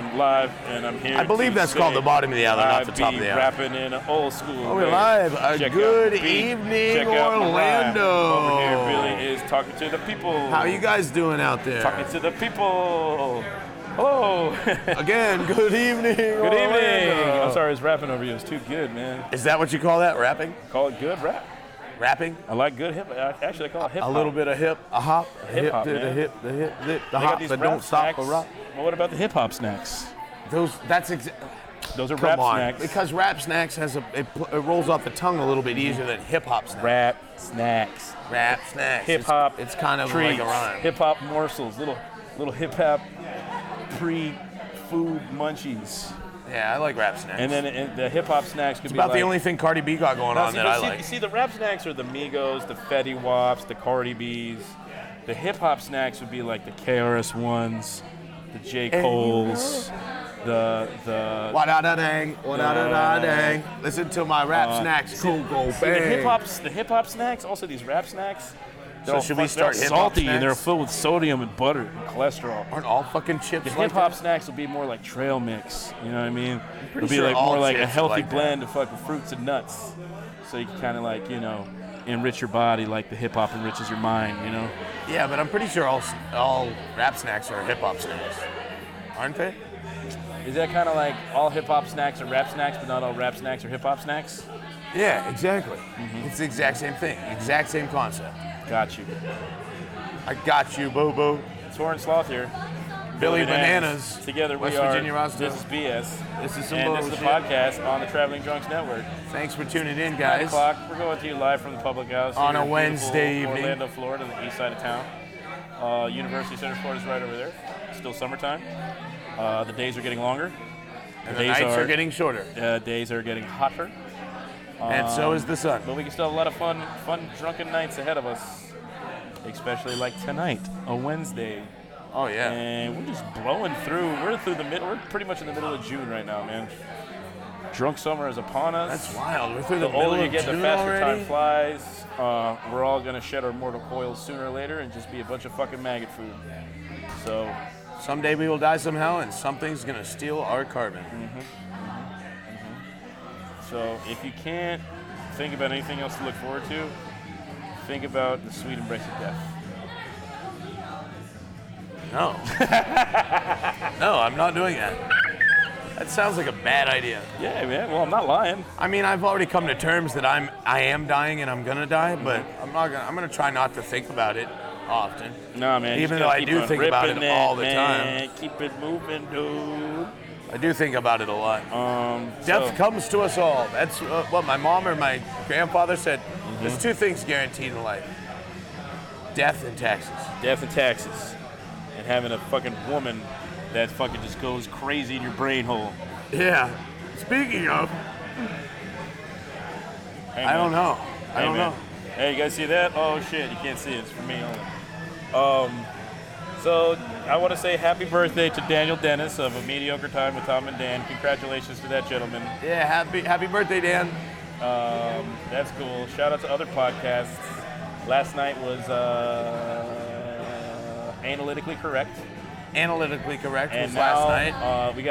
am live, and I'm here. I believe that's called the bottom of the hour, not the top of the hour. Rapping in an old school. Oh, we're live. Good evening, Check out Orlando. Over here, Billy is talking to the people. How you guys doing out there? Talking to the people. Hello. Again, good evening. Good evening. I'm sorry, it's rapping over you. It's too good, man. Is that what you call that? Rapping? Call it good rap. Rapping? I like good hip. Actually, I call it hip hop. A little bit of hip, a hop, Hip hop, to man. the hip, the hip, the They hop got these that rap don't stop snacks. or rock. Well, what about the hip hop snacks? Those Those are come rap on. snacks. Because rap snacks it rolls off the tongue a little bit easier than hip hop snacks. Rap snacks. Rap snacks. Hip hop. It's kind of treats, like a rhyme. Hip hop morsels. Little hip hop pre-food munchies. Yeah, I like rap snacks. And then the hip hop snacks could It's be about like, the only thing Cardi B got going on that I like. You see, the rap snacks are the Migos, the Fetty Waps, the Cardi B's. The hip hop snacks would be like the KRS Ones, the J. Cole's, the Wa-da-da-dang, wa-da-da-da-dang. Listen to my rap snacks. Cool, go see, bang. the hip hop snacks, also these rap snacks. So should we start they're hip-hop salty and they're snacks? filled with sodium and butter and cholesterol. Aren't all fucking chips The like hip hop that? snacks will be more like trail mix. You know what I mean? It'll be sure like all more like a chips are healthy like that. blend of fucking fruits and nuts. So you can kind of like, enrich your body like the hip hop enriches your mind, Yeah, but I'm pretty sure all rap snacks are hip hop snacks. Aren't they? Is that kind of like all hip hop snacks are rap snacks, but not all rap snacks are hip hop snacks? Yeah, exactly. It's the exact same thing. Exact same concept. Got you. I got you, boo-boo. Torrin Sloth here. Billy Bananas. Together we West are. Virginia Roscoe. This is BS. This is some and bullshit. this is the podcast on the Traveling Drunks Network. Thanks for tuning in, 9 guys. o'clock. We're going to you live from the public house On here a in Wednesday beautiful evening. Orlando, Florida, the east side of town. University Center Florida is right over there. Still summertime. The days are getting longer. And the nights are getting shorter. Days are getting hotter. And so is the sun. But we can still have a lot of fun drunken nights ahead of us. Especially like tonight, a Wednesday. Oh, yeah. And we're just blowing through. We're pretty much in the middle of June right now, man. Drunk summer is upon us. That's wild. We're through the The middle older you of get, the June faster already? time flies. We're all gonna shed our mortal coils sooner or later and just be a bunch of fucking maggot food. So, Someday we will die somehow, and something's going to steal our carbon. so if you can't think about anything else to look forward to, think about the sweet embrace of death. No. No, I'm not doing that. That sounds like a bad idea. Yeah, man. Well, I'm not lying. I mean, I've already come to terms that I am dying and I'm gonna die, but I'm gonna try not to think about it often. Nah, man. you Even just though gotta I keep do on think about ripping it all the man. Keep it moving, dude. I do think about it a lot. Death So- comes to us all. That's what my mom or my grandfather said. There's two things guaranteed in life: death and taxes. Death and taxes. And having a fucking woman that fucking just goes crazy in your brain hole. Yeah. Speaking of, Hey, I don't man. know. I Hey, don't man. know. Hey, you guys see that? Oh shit, you can't see it. It's for me only. So I want to say happy birthday to Daniel Dennis of A Mediocre Time with Tom and Dan. Congratulations to that gentleman. Yeah. Happy birthday, Dan. That's cool. Shout out to other podcasts. Last night was Analytically Correct. Analytically correct And was now last night. we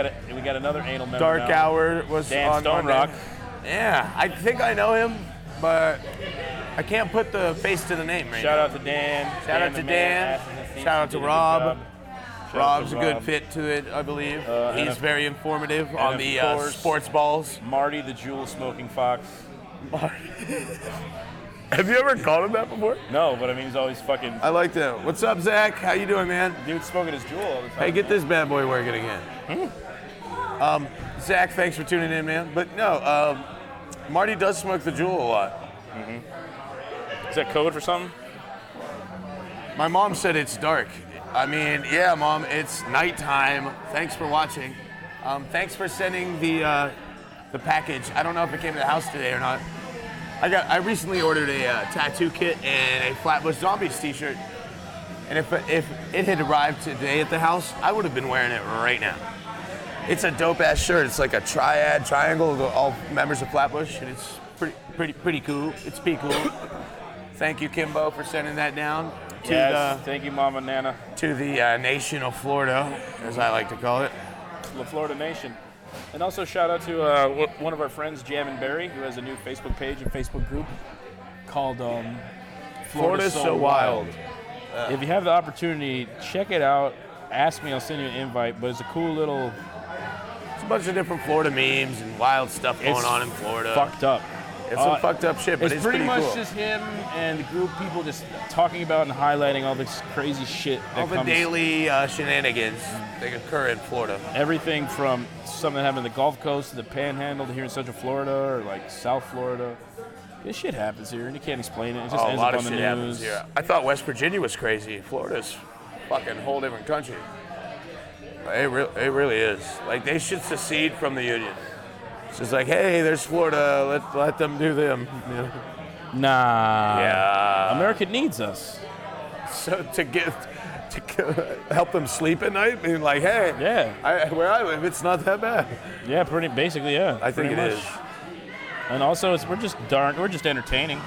got another anal member Dark now. Hour was Dan on Stone Monday. Rock. Yeah, I think I know him, but I can't put the face to the name right Shout now. out to Dan. Shout out the to man, Dan. Asses and Seats. Shout out He to did a good Rob. job. Shout out Rob's to a good Rob. fit to it, I believe. and He's of- very informative on of the course- sports balls. Marty the Jewel Smoking Fox. Have you ever called him that before? No, but I mean he's always fucking I like that. What's up, Zach? How you doing, man? dude smoking his Jewel all the time. Hey, get this bad boy working again. Zach, thanks for tuning in, man. But no, Marty does smoke the Juul a lot. Is that code for something? My mom said it's dark. I mean, yeah, Mom, it's nighttime. Thanks for watching. Thanks for sending the package. I don't know if it came to the house today or not. I recently ordered a tattoo kit and a Flatbush Zombies t-shirt. And if it had arrived today at the house, I would have been wearing it right now. It's a dope ass shirt. It's like a triangle of all members of Flatbush, and it's pretty cool. It's pretty cool. Thank you, Kimbo, for sending that down Yes, thank you, Mama Nana. to the nation of Florida, as I like to call it. Florida Nation. And also shout out to one of our friends, Jam and Barry, who has a new Facebook page and Facebook group called Florida's So Wild. If you have the opportunity, check it out. Ask me, I'll send you an invite. But it's a cool little... It's a bunch of different Florida memes and wild stuff going on in Florida. Fucked up. It's some fucked up shit, but it's pretty much cool. just him and the group people just talking about and highlighting all this crazy shit that all the comes. daily shenanigans that occur in Florida. Everything from something that happened in the Gulf Coast to the Panhandle to here in Central Florida or like South Florida. This shit happens here and you can't explain it. It just ends a lot up of on the shit happens news. here. I thought West Virginia was crazy. Florida's fucking a whole different country. It really is. Like, they should secede from the Union. It's just like, hey, there's Florida. Let them do them. You know? Nah. Yeah. America needs us. So to help them sleep at night, being like, hey, Yeah. where I live, it's not that bad. Yeah, basically, yeah. I think pretty it much. is. And also, we're just entertaining.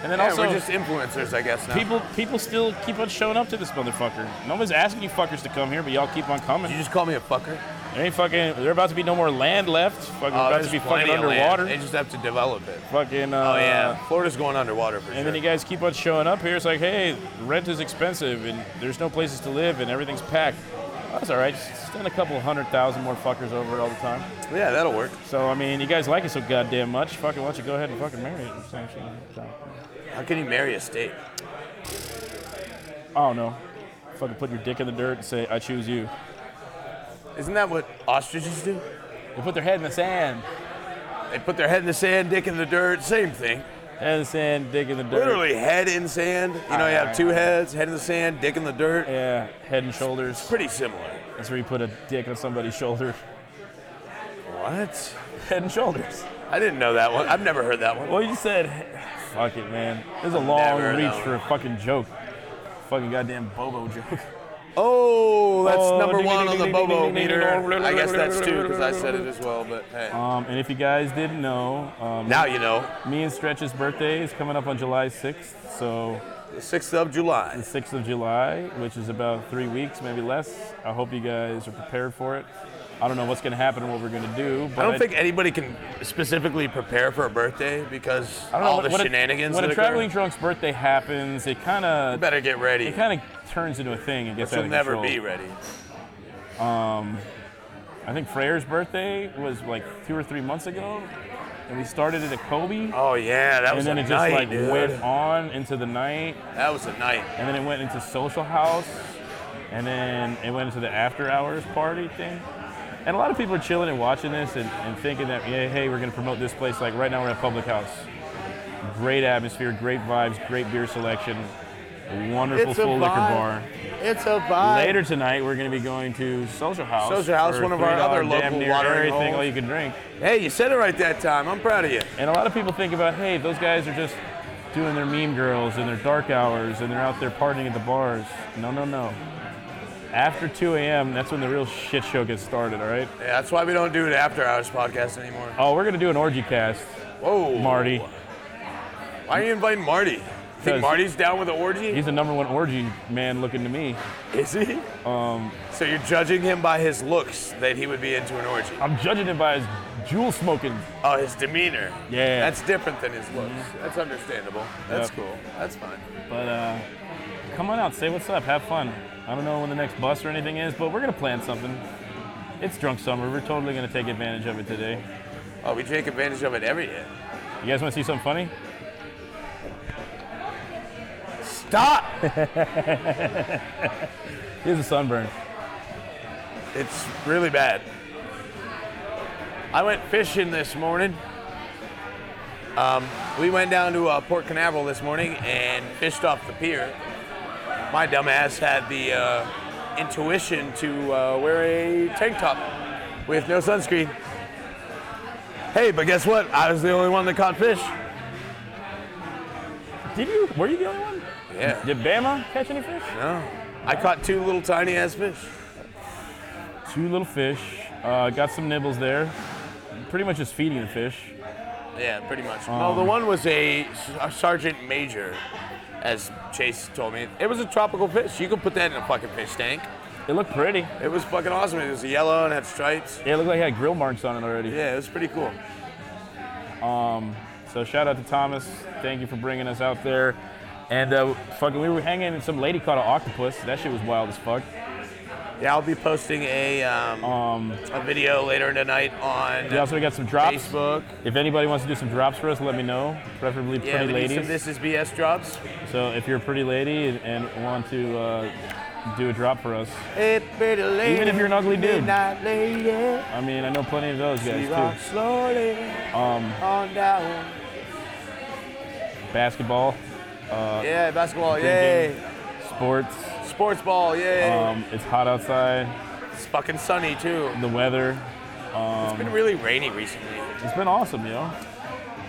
And then Yeah, also, we're just influencers, I guess, now. people still keep on showing up to this motherfucker. Nobody's asking you fuckers to come here, but y'all keep on coming. Did you just call me a fucker? There about to be no more land left. Fucking about There's to be plenty fucking of land. underwater. They just have to develop it. Fucking. Oh, yeah. Florida's going underwater for sure. And then you guys keep on showing up here. It's like, hey, rent is expensive, and there's no places to live, and everything's packed. Oh, that's all right. Just send a couple 100,000 more fuckers over it all the time. Yeah, that'll work. So, I mean, you guys like it so goddamn much. Fucking, why don't you go ahead and fucking marry it? How can you marry a state? I don't know. Fucking put your dick in the dirt and say, I choose you. Isn't that what ostriches do? They put their head in the sand. They put their head in the sand, dick in the dirt, same thing. Head in the sand, dick in the dirt. Literally head in sand. You know, you have two heads, head in the sand, dick in the dirt. Yeah, head and shoulders. Pretty similar. That's where you put a dick on somebody's shoulder. What? Head and shoulders. I didn't know that one. I've never heard that one. Well, you said, fuck it, man. This is a long Never heard reach that for a fucking joke. Fucking goddamn Bobo joke. Oh, that's number ding, one ding, on the ding, Bobo ding, ding, meter. ding, ding, I guess ding, that's ding, two because I said it as well, but hey. And if you guys didn't know, Now you know. me and Stretch's birthday is coming up on July 6th. So The 6th of July. the 6th of July, which is about 3 weeks, maybe less. I hope you guys are prepared for it. I don't know what's going to happen and what we're going to do. But I don't think anybody can specifically prepare for a birthday because I don't know, all the when shenanigans when that a occur. traveling drunk's birthday happens, it kind You of better get ready. turns into a thing and gets Which out will of never control. be ready. I think Freyr's birthday was like 2 or 3 months ago, and we started it at Kobe. Oh yeah, that was And then a it just night, like dude. went on into the night, That was a night. and then it went into Social House, and then it went into the after hours party thing. And a lot of people are chilling and watching this and thinking that, yeah, hey, we're gonna promote this place. Like right now we're at Public House. Great atmosphere, great vibes, great beer selection, a wonderful full liquor bar. It's a vibe. Later tonight we're gonna be going to Social House. Social House, for one of our $3 other damn local near watering everything holes. all you can drink. Hey, you said it right that time. I'm proud of you. And a lot of people think about, hey, those guys are just doing their meme girls and their dark hours and they're out there partying at the bars. No, no, no. After 2 a.m., that's when the real shit show gets started, all right? Yeah, that's why we don't do an after hours podcast anymore. Oh, we're going to do an orgy cast, Whoa. Marty. Why are you inviting Marty? Think 'Cause Marty's down with the orgy? He's the #1 orgy man looking to me. Is he? So you're judging him by his looks that he would be into an orgy. I'm judging him by his jewel smoking. Oh, his demeanor. Yeah. That's different than his looks. That's understandable. That's Yep. cool. That's fine. But come on out, say what's up, have fun. I don't know when the next bus or anything is, but we're going to plan something. It's drunk summer. We're totally going to take advantage of it today. Oh, we take advantage of it every day. You guys want to see something funny? Stop! Here's a sunburn. It's really bad. I went fishing this morning. We went down to Port Canaveral this morning and fished off the pier. My dumbass had the intuition to wear a tank top with no sunscreen. Hey, but guess what? I was the only one that caught fish. Did you? Were you the only one? Yeah. Did Bama catch any fish? No. I caught 2 little tiny ass fish. 2 little fish. Got some nibbles there. Pretty much just feeding the fish. Yeah, pretty much. No, the one was a sergeant major, as Chase told me. It was a tropical fish. You could put that in a fucking fish tank. It looked pretty. It was fucking awesome. It was yellow and had stripes. Yeah, it looked like it had grill marks on it already. Yeah, it was pretty cool. So shout out to Thomas. Thank you for bringing us out there. And we were hanging and some lady caught an octopus. That shit was wild as fuck. Yeah, I'll be posting a video later tonight on We also got some drops. Facebook. If anybody wants to do some drops for us, let me know. Preferably Yeah, pretty we need ladies. some This Is BS drops. So if you're a pretty lady and want to do a drop for us, Hey, pretty lady, even if you're an ugly dude. midnight lady, I mean, I know plenty of those she guys rocks too. slowly on down. Basketball, Yeah, basketball, drinking. yay. sports. Sports ball, yay. It's hot outside. It's fucking sunny too. The weather. It's been really rainy recently, It's been awesome, yo.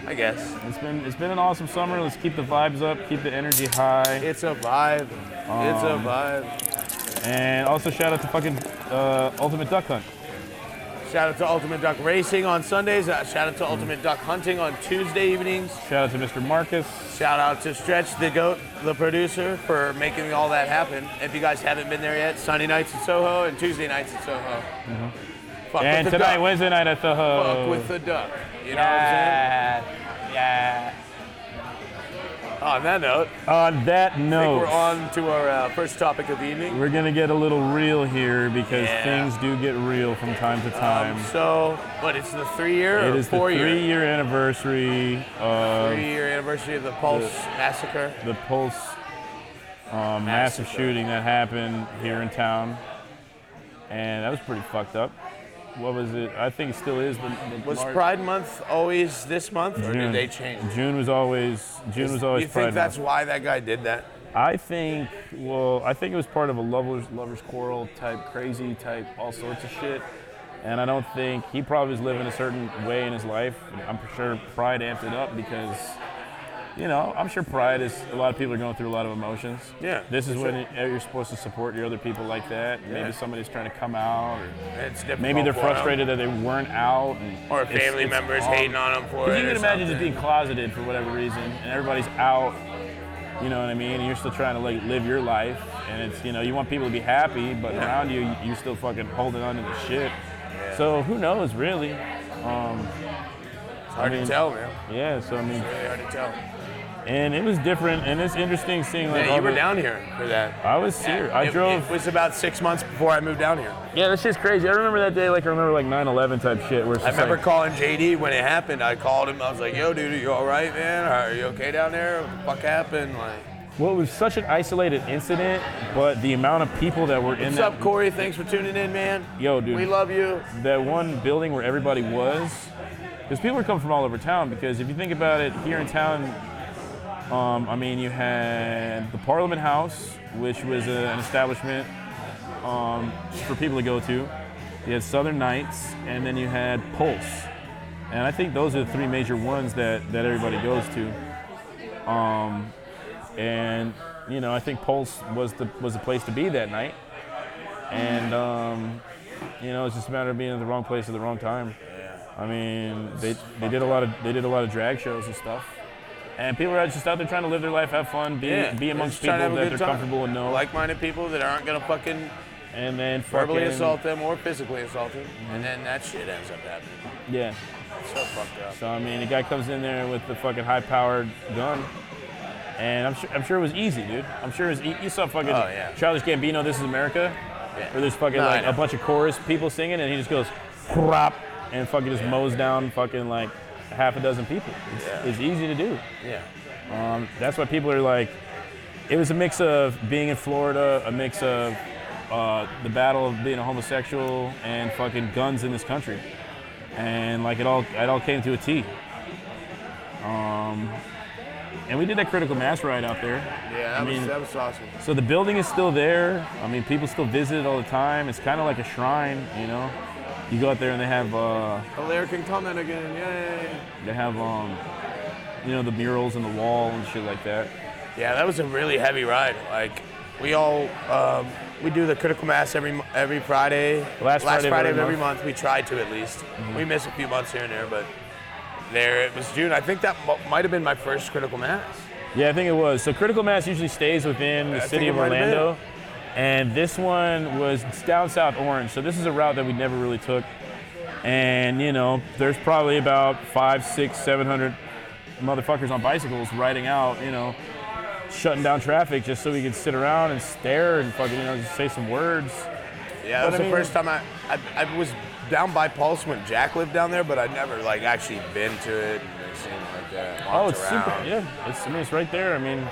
I guess. It's been an awesome summer. Let's keep the vibes up, keep the energy high, It's a vibe. It's a vibe. and also shout out to fucking Ultimate Duck Hunt. Shout out to Ultimate Duck Racing on Sundays. Shout out to Ultimate Duck Hunting on Tuesday evenings. Shout out to Mr. Marcus. Shout out to Stretch the Goat, the producer, for making all that happen. If you guys haven't been there yet, Sunday nights in Soho and Tuesday nights in Soho. Fuck And with the tonight, duck. Wednesday night at the Fuck with the duck. You know what I'm saying? Yeah. On that note, On that I think note, we're on to our first topic of the evening. we're gonna get a little real here because Yeah. things do get real from time to time. So, what, it's the 3-year It or is the 4-year? 3-year anniversary of 3-year anniversary of the Pulse massacre. the Pulse massive shooting that happened here in town, and that was pretty fucked up. What was it? I think it still is. Was Pride Month always this month, or June. did they change? June was always You Pride think that's Month. why that guy did that? I think it was part of a lovers quarrel type, crazy type, all sorts of shit. And I don't think he probably was living a certain way in his life. I'm sure Pride amped it up because, you know, I'm sure Pride is, a lot of people are going through a lot of emotions. Yeah, This is for when you're supposed to support your other people like that. Yeah. Maybe somebody's trying to come out, or It's difficult maybe they're for him. frustrated that they weren't out. And Or it's- family it's members all- hating on him for it. Because you or can imagine just something. being closeted for whatever reason, and everybody's out. You know what I mean? And you're still trying to like live your life, and it's, you know, you want people to be happy, but around you, you're still fucking holding on to the shit. So who knows, really? It's hard I mean, to tell, man. Yeah. So I mean, Really hard to tell. and it was different, and it's interesting seeing like Yeah, all you were the- down here for that. I was here. I It drove. was about 6 months before I moved down here. Yeah, that's just crazy. I remember that day, like I remember like 9/11 type shit. Where it's I just remember like, calling JD when it happened. I called him. I was like, "Yo, dude, are you all right, man? Are you okay down there? What the fuck happened?" Like, well, it was such an isolated incident, but the amount of people that were in what's that. up, Corey? Thanks for tuning in, man. Yo, dude. We love you. That one building where everybody was, because people would come from all over town. Because if you think about it, here in town, I mean, you had the Parliament House, which was an establishment for people to go to. You had Southern Nights, and then you had Pulse. And I think those are the three major ones that everybody goes to. And you know, I think Pulse was the place to be that night. And you know, it's just a matter of being in the wrong place at the wrong time. I mean, they did a lot of drag shows and stuff. And people are just out there trying to live their life, have fun, be amongst Just trying to people have a that good they're time. comfortable and know. Like-minded people that aren't gonna fucking And then verbally fucking- assault them or physically assault them, and then that shit ends up happening. Yeah. It's so fucked up. So I mean, the guy comes in there with the fucking high-powered gun, and I'm sure it was easy, dude. I'm sure it was. You saw fucking Oh, yeah. Childish Gambino, "This Is America," Yeah. where there's fucking No, I like know. a bunch of chorus people singing, and he just goes, "Crap," and fucking just mows down fucking like half a dozen people. It's easy to do. Yeah. That's why people are like, it was a mix of being in Florida, a mix of the battle of being a homosexual and fucking guns in this country, and like it all came to a T. And we did that critical mass ride out there. Yeah, I mean, that was awesome. so the building is still there. I mean, people still visit it all the time. It's kind of like a shrine, you know. You go out there and they have Hilaire can comment again. Yay. you know, the murals on the wall and shit like that. Yeah, that was a really heavy ride. Like, we all we do the critical mass every Friday. Last Friday of every month. We try to at least. We miss a few months here and there, but there it was June. I think that might have been my first critical mass. Yeah, I think it was. So critical mass usually stays within the I city think of it might have Orlando. And this one was down South Orange, so this is a route that we never really took. And you know, there's probably about 500, 600, 700 motherfuckers on bicycles riding out, you know, shutting down traffic just so we could sit around and stare and fucking, you know, just say some words. Yeah, that was the first time I was down by Pulse when Jack lived down there, but I'd never like actually been to it and seen like that. Oh, it's super. Yeah, it's right there. I mean,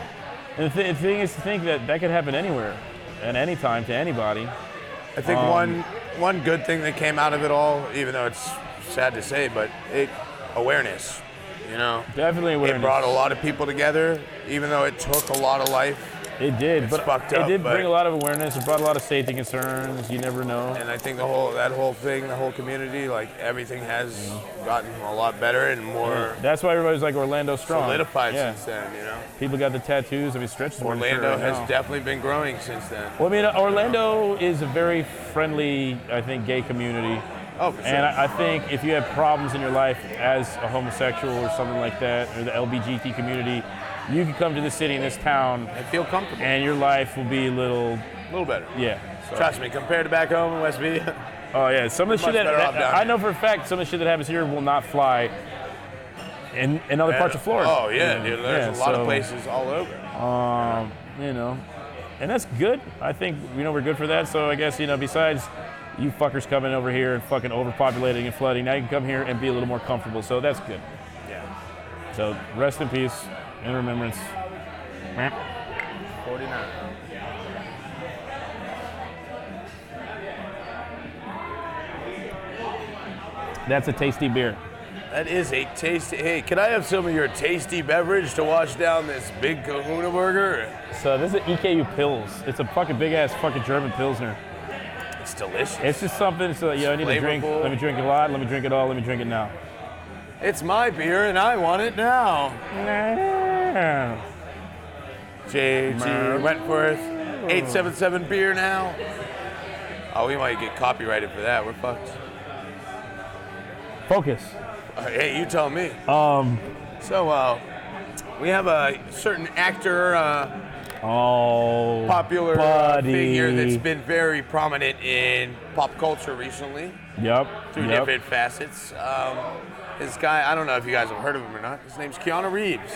and the thing is to think that could happen anywhere, at any time to anybody. I think one good thing that came out of it all, even though it's sad to say, but awareness. You know, Definitely awareness. It brought a lot of people together, even though it took a lot of life. It did, but fucked it up, did but- bring a lot of awareness. It brought a lot of safety concerns. You never know. And I think that whole thing, the whole community, like everything has gotten a lot better and more That's why everybody's like Orlando strong. solidified Yeah. since then. You know, People got the tattoos. I mean, Stretch is wearing a shirt Orlando right has now. definitely been growing since then. Well, I mean, Orlando is a very friendly, I think, gay community. Oh, for sure. And I think if you have problems in your life as a homosexual or something like that, or the LBGT community, you can come to this city and this town, I feel comfortable. and your life will be a little, A little better. yeah. So- Trust me, compared to back home in West Virginia. Oh yeah, some of the shit Much better off that down I here. know for a fact, some of the shit that happens here will not fly in other parts of Florida. Oh yeah, dude. There's a lot so, of places all over. You know, and that's good. I think we're good for that. So I guess besides you fuckers coming over here and fucking overpopulating and flooding, now you can come here and be a little more comfortable. So that's good. Yeah. So rest in peace, in remembrance. 49. That's a tasty beer. That is a tasty. Hey, can I have some of your tasty beverage to wash down this big Kahuna burger? So this is EKU Pils. It's a fucking big ass fucking German Pilsner. It's delicious. It's just something. So I need to drink. flavorful. Let me drink a lot. Let me drink it all. Let me drink it now. It's my beer and I want it now. JG Wentworth, 877 beer now. Oh, we might get copyrighted for that. We're fucked. Focus. Hey, you tell me. So, we have a certain actor, Oh, popular buddy. figure that's been very prominent in pop culture recently Yep. through Yep. different facets. This guy, I don't know if you guys have heard of him or not. His name's Keanu Reeves.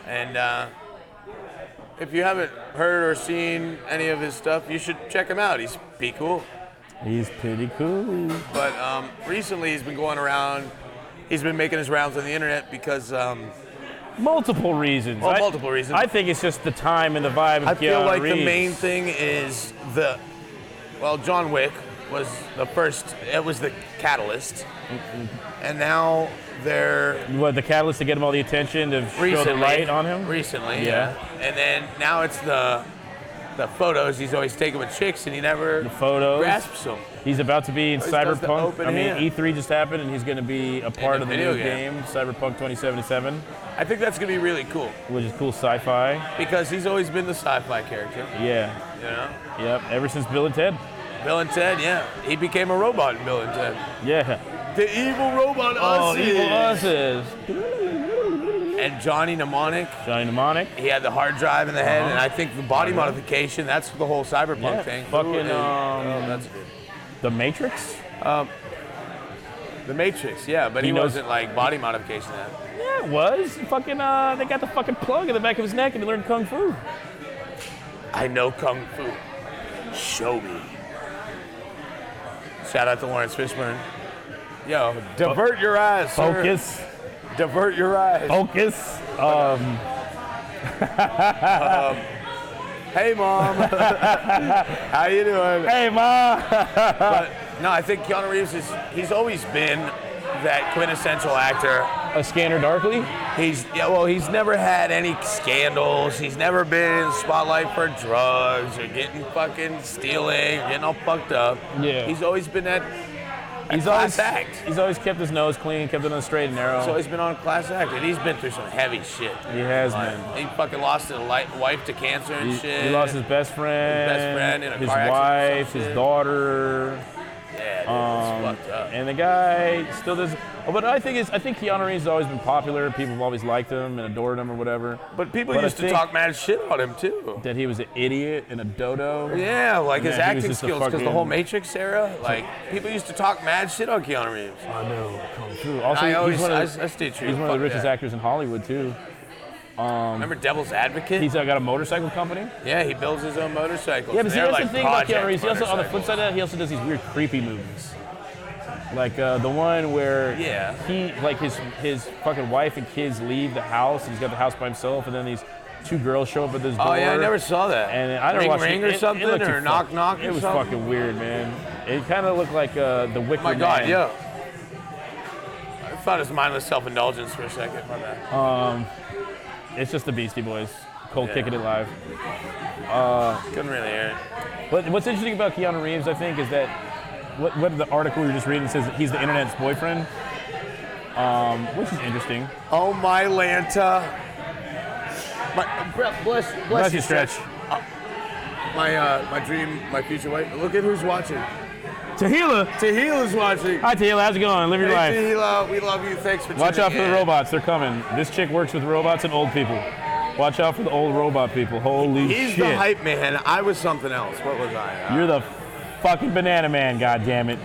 And if you haven't heard or seen any of his stuff, you should check him out. He's pretty cool. He's pretty cool. But recently he's been going around, he's been making his rounds on the internet because Multiple reasons. multiple reasons. I think it's just the time and the vibe of I feel Keanu like the Reeves. main thing is John Wick was the first, it was the catalyst. And now they're What, the catalyst to get him all the attention, to show the light on him? Recently, Yeah. yeah. And then now it's the photos he's always taking with chicks and he never Photos. grasps them. He's about to be in Always does the Cyberpunk. open I mean, hand. E3 just happened, and he's going to be a part the of the video new game, Cyberpunk 2077, I think that's gonna be really cool which is cool sci-fi. because he's always been the sci-fi character, Yeah. you know? Yep. Ever since Bill and Ted. Bill and Ted, yeah. He became a robot in Bill and Ted. Yeah. The evil robot Oh, us evil is. us's. And Johnny Mnemonic, Johnny Mnemonic. he had the hard drive in the head, and I think the body modification, that's the whole cyberpunk Yeah, thing. fucking, That's good. The Matrix. The Matrix, yeah, but He he knows- wasn't like body modification. Yeah, it was. Fucking, they got the fucking plug in the back of his neck and he learned Kung Fu. I know Kung Fu. Show me. Shout out to Lawrence Fishburne. Yo, divert your eyes, sir. Focus. Divert your eyes. Focus. Hey, Mom. How you doing? Hey, Ma. But, no, I think Keanu Reeves he's always been that quintessential actor. A Scanner Darkly. He's never had any scandals. He's never been in the spotlight for drugs or getting fucking stealing, or getting all fucked up. Yeah. He's always been that He's class always act. He's always kept his nose clean, kept it on the straight and narrow. He's always been on class act, and he's been through some heavy shit. He has, Like, man. he fucking lost his wife to cancer and shit. He lost his best friend, His best friend in a his car accident or wife, some his shit. daughter. Yeah, dude, it's fucked up. And the guy still does. But I think Keanu Reeves has always been popular. People have always liked him and adored him or whatever. But people But I used to think- talk mad shit on him too. That he was an idiot and a dodo. Yeah, like his Yeah, he was acting just a skills, because the fucking- whole Matrix era, like people used to talk mad shit on Keanu Reeves. I know, kung fu. Also, I stay true. he's one of the Fuck richest that. actors in Hollywood too. Remember Devil's Advocate? He's got a motorcycle company. Yeah, he builds his own motorcycles. Yeah, but see, They're that's like the thing about Keanu project Reeves. He also, on the flip motorcycles. side of that, he also does these weird, creepy movies. Like the one where Yeah. he, like his fucking wife and kids leave the house. He's got the house by himself, and then these two girls show up at this door. Oh yeah, I never saw that. And I never Ring watched Ring it. or something, looked too or Knock fuck- Knock or It was something? fucking weird, man. It kind of looked like the Wicker Oh my God, Man. yeah. I thought it was mindless self-indulgence for a second. My bad. It's just the Beastie Boys, cold Yeah. kicking it live. Couldn't really hear it. But what's interesting about Keanu Reeves, I think, is that what the article we were just reading says that he's the internet's boyfriend, which is interesting. Oh my Lanta. Bless you, Stretch. My dream, my future wife. Look at who's watching. Tahila. Tahila's watching. Hi, Tahila. How's it going? Live your Hey, life. Tahila, we love you. Thanks for Watch tuning out for the in. robots. They're coming. This chick works with robots and old people. Watch out for the old robot people. Holy He's shit. the hype man. I was something else. What was I? You're the fucking banana man, goddammit.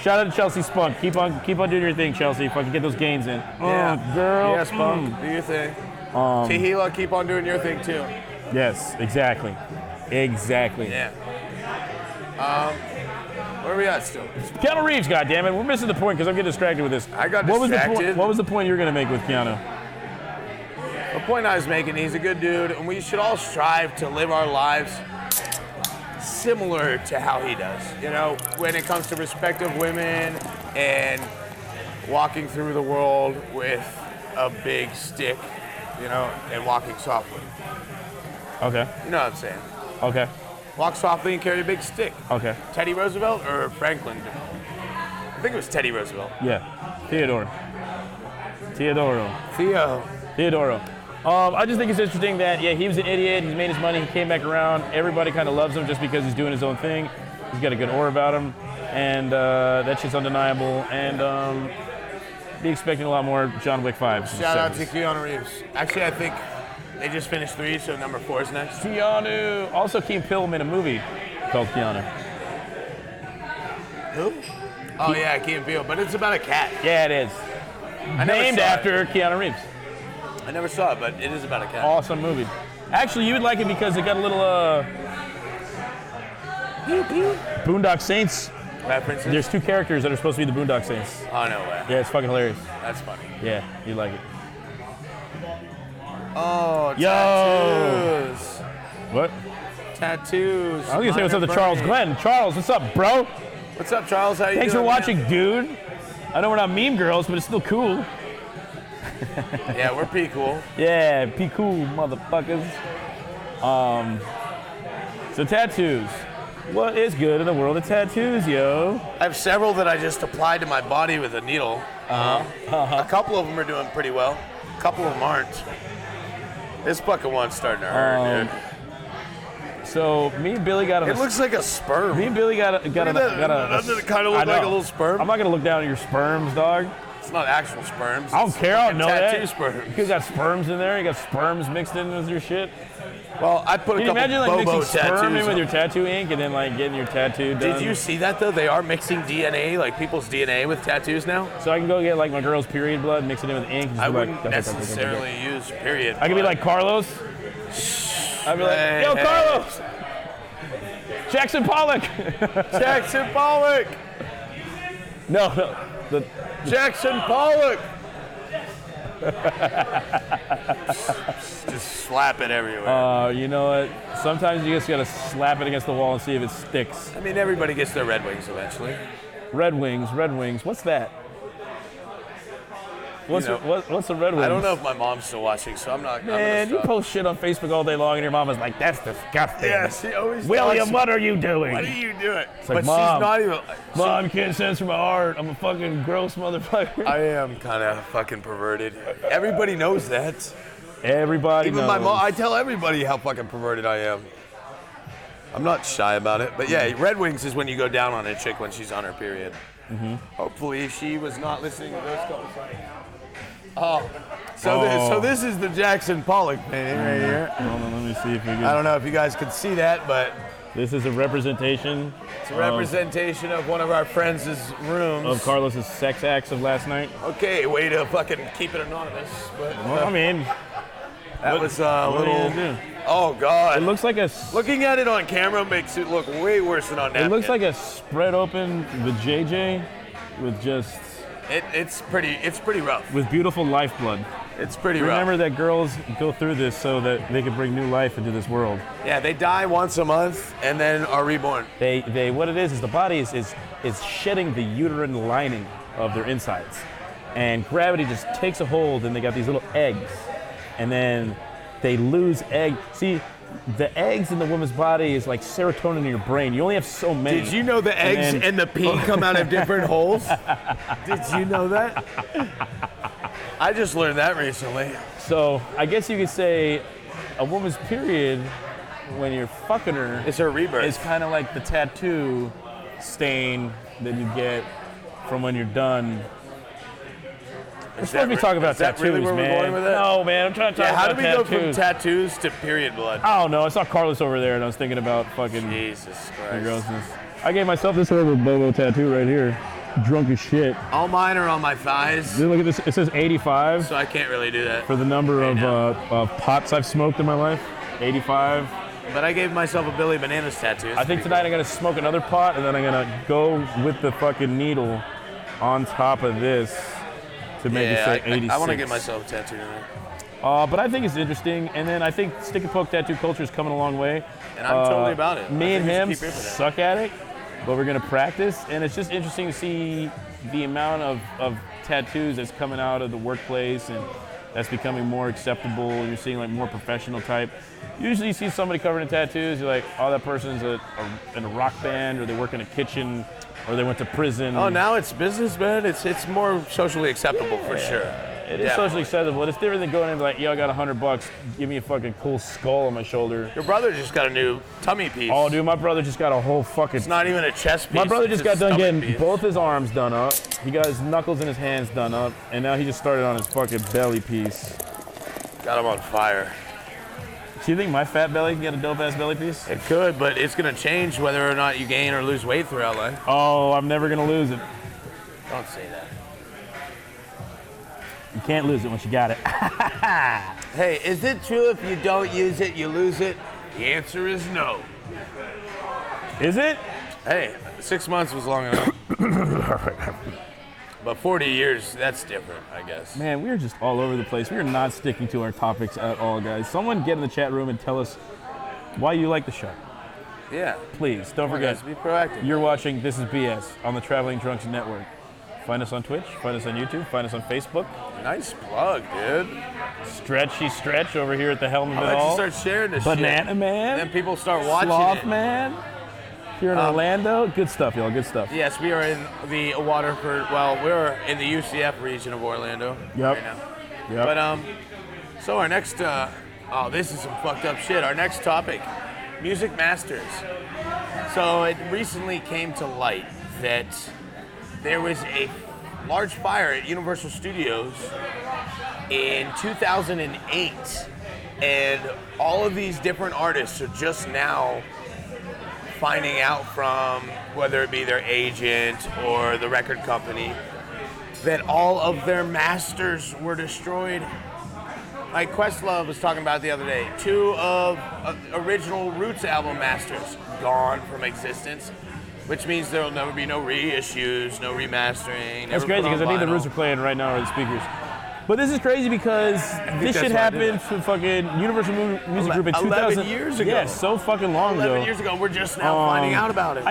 Shout out to Chelsea Spunk. Keep on doing your thing, Chelsea. Fucking get those gains in. Yeah. Oh, girl. Yeah, Spunk. Do your thing. Tahila, keep on doing your thing too. Yes, exactly. Exactly. Yeah. Where are we at still? Keanu Reeves, goddammit. We're missing the point because I'm getting distracted with this. I got What was distracted. the point you were going to make with Keanu? The point I was making, he's a good dude, and we should all strive to live our lives similar to how he does. You know, when it comes to respect of women and walking through the world with a big stick, you know, and walking softly. Okay. You know what I'm saying? Okay. Walk softly and carry a big stick. Okay. Teddy Roosevelt or Franklin? I think it was Teddy Roosevelt. Yeah. Theodoro. Theo. I just think it's interesting that, yeah, he was an idiot. He's made his money. He came back around. Everybody kind of loves him just because he's doing his own thing. He's got a good aura about him. And that shit's undeniable. And be expecting a lot more John Wick 5s. Shout out to Keanu Reeves. Actually, I think they just finished 3, so number 4 is next. Keanu. Also, Key and Peele made a movie called Keanu. Who? Oh yeah, Key and Peele, but it's about a cat. Yeah, it is. I never Named saw after Keanu Reeves. I never saw it, but it is about a cat. Awesome movie. Actually, you would like it because it got a little Boondock Saints. References? There's 2 characters that are supposed to be the Boondock Saints. Oh no way. Yeah, it's fucking hilarious. That's funny. Yeah, you'd like it. Oh, Yo. tattoos. What? Tattoos. I was gonna say what's up to Charles Glenn. Charles, what's up, bro? What's up, Charles? How you Thanks for doing, watching, man? dude. I know we're not meme girls, but it's still cool. Yeah, we're pretty cool. Yeah, be cool, motherfuckers. So tattoos. What is good in the world of tattoos, yo? I have several that I just applied to my body with a needle. A couple of them are doing pretty well. A couple of them aren't. This fucking one's starting to hurt, dude. So me and Billy got It looks like a sperm. Me and Billy got a Doesn't it kind of look I know. like a little sperm? I'm not gonna look down at your sperms, dog. It's not actual sperms. I don't care. I don't know tattoo that. sperms. You got sperms in there. You got sperms mixed in with your shit. Well, I put a Can you couple imagine like Bobo mixing sperm in tattoos with on. your tattoo ink and then like getting your tattoo done? Did you see that though? They are mixing DNA, like people's DNA with tattoos now. So I can go get like my girl's period blood, mix it in with ink. And just I be wouldn't like, necessarily use period. I could be like Carlos. I'd be like, Hey, yo, hey. Carlos. Jackson Pollock. Jackson Pollock. No. The, Jackson Pollock. Just slap it everywhere. you know what? Sometimes you just gotta slap it against the wall and see if it sticks. I mean, everybody gets their Red Wings eventually. Red Wings. What's that? What's know, what's the Red Wings? I don't know if my mom's still watching, so I'm not. Man, I'm you gonna stop. post shit on Facebook all day long, and your mama's like, "That's disgusting." Yeah, she always. William, talks- what are you doing? What are you doing? like, but Mom. she's not even. Mom, you can't censor my art. I'm a fucking gross motherfucker. I am kind of fucking perverted. Everybody knows that. Everybody Even knows. my mom. I tell everybody how fucking perverted I am. I'm not shy about it. But yeah, Red Wings is when you go down on a chick when she's on her period. Hopefully she was not listening to those calls. Oh. So this is the Jackson Pollock painting right here. Hold on, let me see if we I can. don't know if you guys can see that, but This is a representation it's a representation of one of our friends' rooms. of Carlos's sex acts of last night. Okay, way to fucking keep it anonymous. But Well, I mean, that was a what are you little. gonna do? Oh God! It looks like a. Looking at it on camera makes it look way worse than on napkin. It looks like a spread open the JJ with just It's pretty rough. with beautiful lifeblood. It's pretty Remember rough. that girls go through this so that they can bring new life into this world. Yeah, they die once a month and then are reborn. They what it is the body is shedding the uterine lining of their insides, and gravity just takes a hold, and they got these little eggs, and then they lose egg. See, the eggs in the woman's body is like serotonin in your brain. You only have so many. Did you know the eggs then- and the pee come out of different holes? Did you know that? I just learned that recently. So I guess you could say a woman's period when you're fucking her It's her rebirth. is kind of like the tattoo stain that you get from when you're done. We're supposed to be talking about is that tattoos, really where man. we're going with it? No, man, I'm trying to talk Yeah, how about do we go from tattoos. tattoos to period blood? I don't know. I saw Carlos over there, and I was thinking about fucking Jesus the Christ. grossness. I gave myself this little Bobo tattoo right here. Drunk as shit. All mine are on my thighs, Dude, look at this. It says 85 so I can't really do that. for the number Right now. of pots I've smoked in my life. 85. But I gave myself a Billy Bananas tattoo. I think tonight I'm gonna smoke another pot, and then I'm gonna go with the fucking needle on top of this to make it say 86. I want to get myself a tattoo tonight. But I think it's interesting, and then I think stick and poke tattoo culture is coming a long way. And I'm totally about it. Me I and think him we should keep ripping it. suck at it, but we're gonna practice, and it's just interesting to see the amount of tattoos that's coming out of the workplace, and that's becoming more acceptable. And you're seeing like more professional type. Usually, you see somebody covered in tattoos, you're like, oh, that person's in a rock band, or they work in a kitchen, or they went to prison. Oh, now it's business, man. It's more socially acceptable for sure. It is socially acceptable. It's different than going in and be like, yo, I got $100. Give me a fucking cool skull on my shoulder. Your brother just got a new tummy piece. Oh, dude, my brother just got a whole fucking. It's not even a chest piece. My brother it's just a got done stomach getting piece. both his arms done up. He got his knuckles and his hands done up, and now he just started on his fucking belly piece. Got him on fire. Do you think my fat belly can get a dope ass belly piece? It could, but it's gonna change whether or not you gain or lose weight throughout life. Oh, I'm never gonna lose it. Don't say that. You can't lose it once you got it. Hey, is it true if you don't use it, you lose it? The answer is no. Is it? Hey, 6 months was long enough. But 40 years, that's different, I guess. Man, we're just all over the place. We are not sticking to our topics at all, guys. Someone get in the chat room and tell us why you like the show. Yeah. Please, don't Come on, forget. guys, be proactive. You're watching This Is BS on the Traveling Drunks Network. Find us on Twitch, find us on YouTube, find us on Facebook. Nice plug, dude. Stretchy Stretch over here at the helm of I'll it let you all. start sharing this Banana shit. Man. And then people start watching Sloth it. Man. Here in Orlando. Good stuff, y'all. Good stuff. Yes, we are in the Waterford. Well, we're in the UCF region of Orlando Yep. right now. Yep. But so our next, oh, this is some fucked up shit. Our next topic, Music Masters. So it recently came to light that there was a large fire at Universal Studios in 2008, and all of these different artists are just now finding out from whether it be their agent or the record company that all of their masters were destroyed. Like Questlove was talking about the other day, 2 of original Roots album masters gone from existence, which means there will never be no reissues, no remastering. That's never crazy put on because I think the vinyl. Roots are playing right now are the speakers. But this is crazy because this that's shit why I did happened to fucking Universal Music Group in 11 2000. years ago. Yeah, so fucking long 11 ago. years ago, we're just now finding out about it.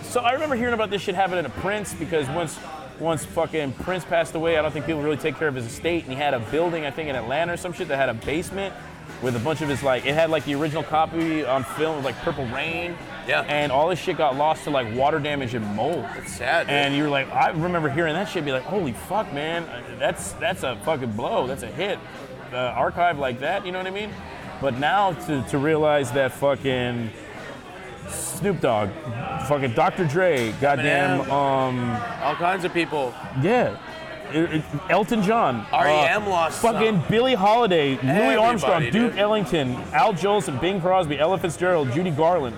So I remember hearing about this shit happening to Prince because once fucking Prince passed away, I don't think people really take care of his estate, and he had a building, I think in Atlanta or some shit, that had a basement with a bunch of his it had like the original copy on film of like Purple Rain. Yeah. And all this shit got lost to like water damage and mold. It's sad, dude. And you were like, I remember hearing that shit, be like, holy fuck, man, that's a fucking blow, that's a hit. Archive like that, you know what I mean? But now to realize that fucking Snoop Dogg, fucking Dr. Dre, goddamn, all kinds of people. yeah. Elton John, R.E.M. lost fucking some. Billie Holiday, Louis Everybody, Armstrong, Duke dude. Ellington, Al Jolson, Bing Crosby, Ella Fitzgerald, Judy Garland.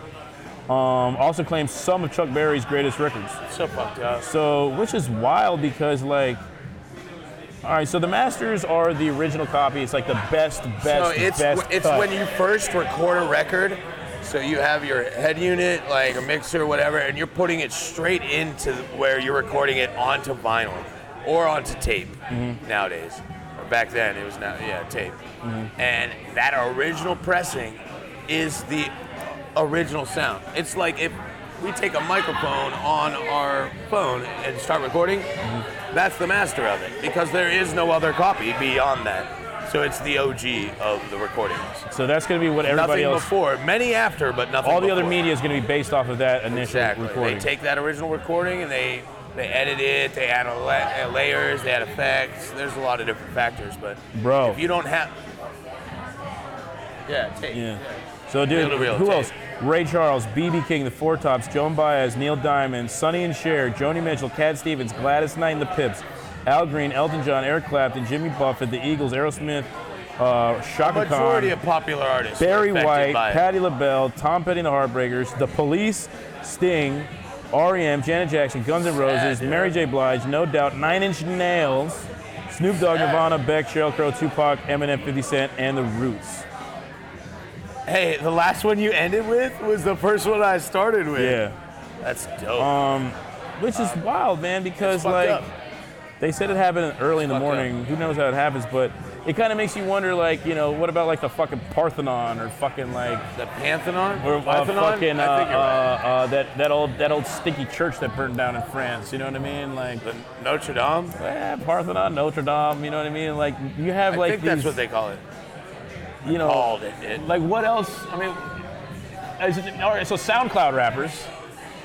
Also claims some of Chuck Berry's greatest records. So fucked up. So, which is wild because like, all right, so the masters are the original copy. It's like the best So it's cut. when you first record a record. So you have your head unit, like a mixer, whatever, and you're putting it straight into where you're recording it onto vinyl or onto tape nowadays. Or back then it was tape. And that original pressing is the original sound. It's like if we take a microphone on our phone and start recording, that's the master of it because there is no other copy beyond that. So it's the OG of the recordings. So that's going to be what everybody Nothing else. before, many after, but nothing. All the other before. media is going to be based off of that initial Exactly. recording. They take that original recording and they edit it. They add layers. They add effects. There's a lot of different factors, but Bro. if you don't have, tape. Yeah. So, dude, Reel-to-reel who tape. else? Ray Charles, B.B. King, The Four Tops, Joan Baez, Neil Diamond, Sonny and Cher, Joni Mitchell, Cat Stevens, Gladys Knight and the Pips, Al Green, Elton John, Eric Clapton, Jimmy Buffett, The Eagles, Aerosmith, Shaka Majority Khan, of popular artists. Barry are affected White, by it. Patti LaBelle, Tom Petty and the Heartbreakers, The Police, Sting, R.E.M., Janet Jackson, Guns N' Roses, dude. Mary J. Blige, No Doubt, Nine Inch Nails, Snoop Dogg, Nirvana, Beck, Sheryl Crow, Tupac, Eminem, 50 Cent, and The Roots. Hey, the last one you ended with was the first one I started with. Yeah. That's dope. Which is wild, man, because It's fucked like up. they said it happened early in the fucked morning. Who knows how it happens, but it kind of makes you wonder, like, you know, what about like the fucking Parthenon or fucking like The Pantheon? or Parthenon? fucking I think you're right. that old stinky church that burned down in France. You know what I mean? Like The Notre Dame? Parthenon, Notre Dame. You know what I mean? Like you have I like think these, that's what they call it. you know, Called it. like what else? I mean, all right. So SoundCloud rappers,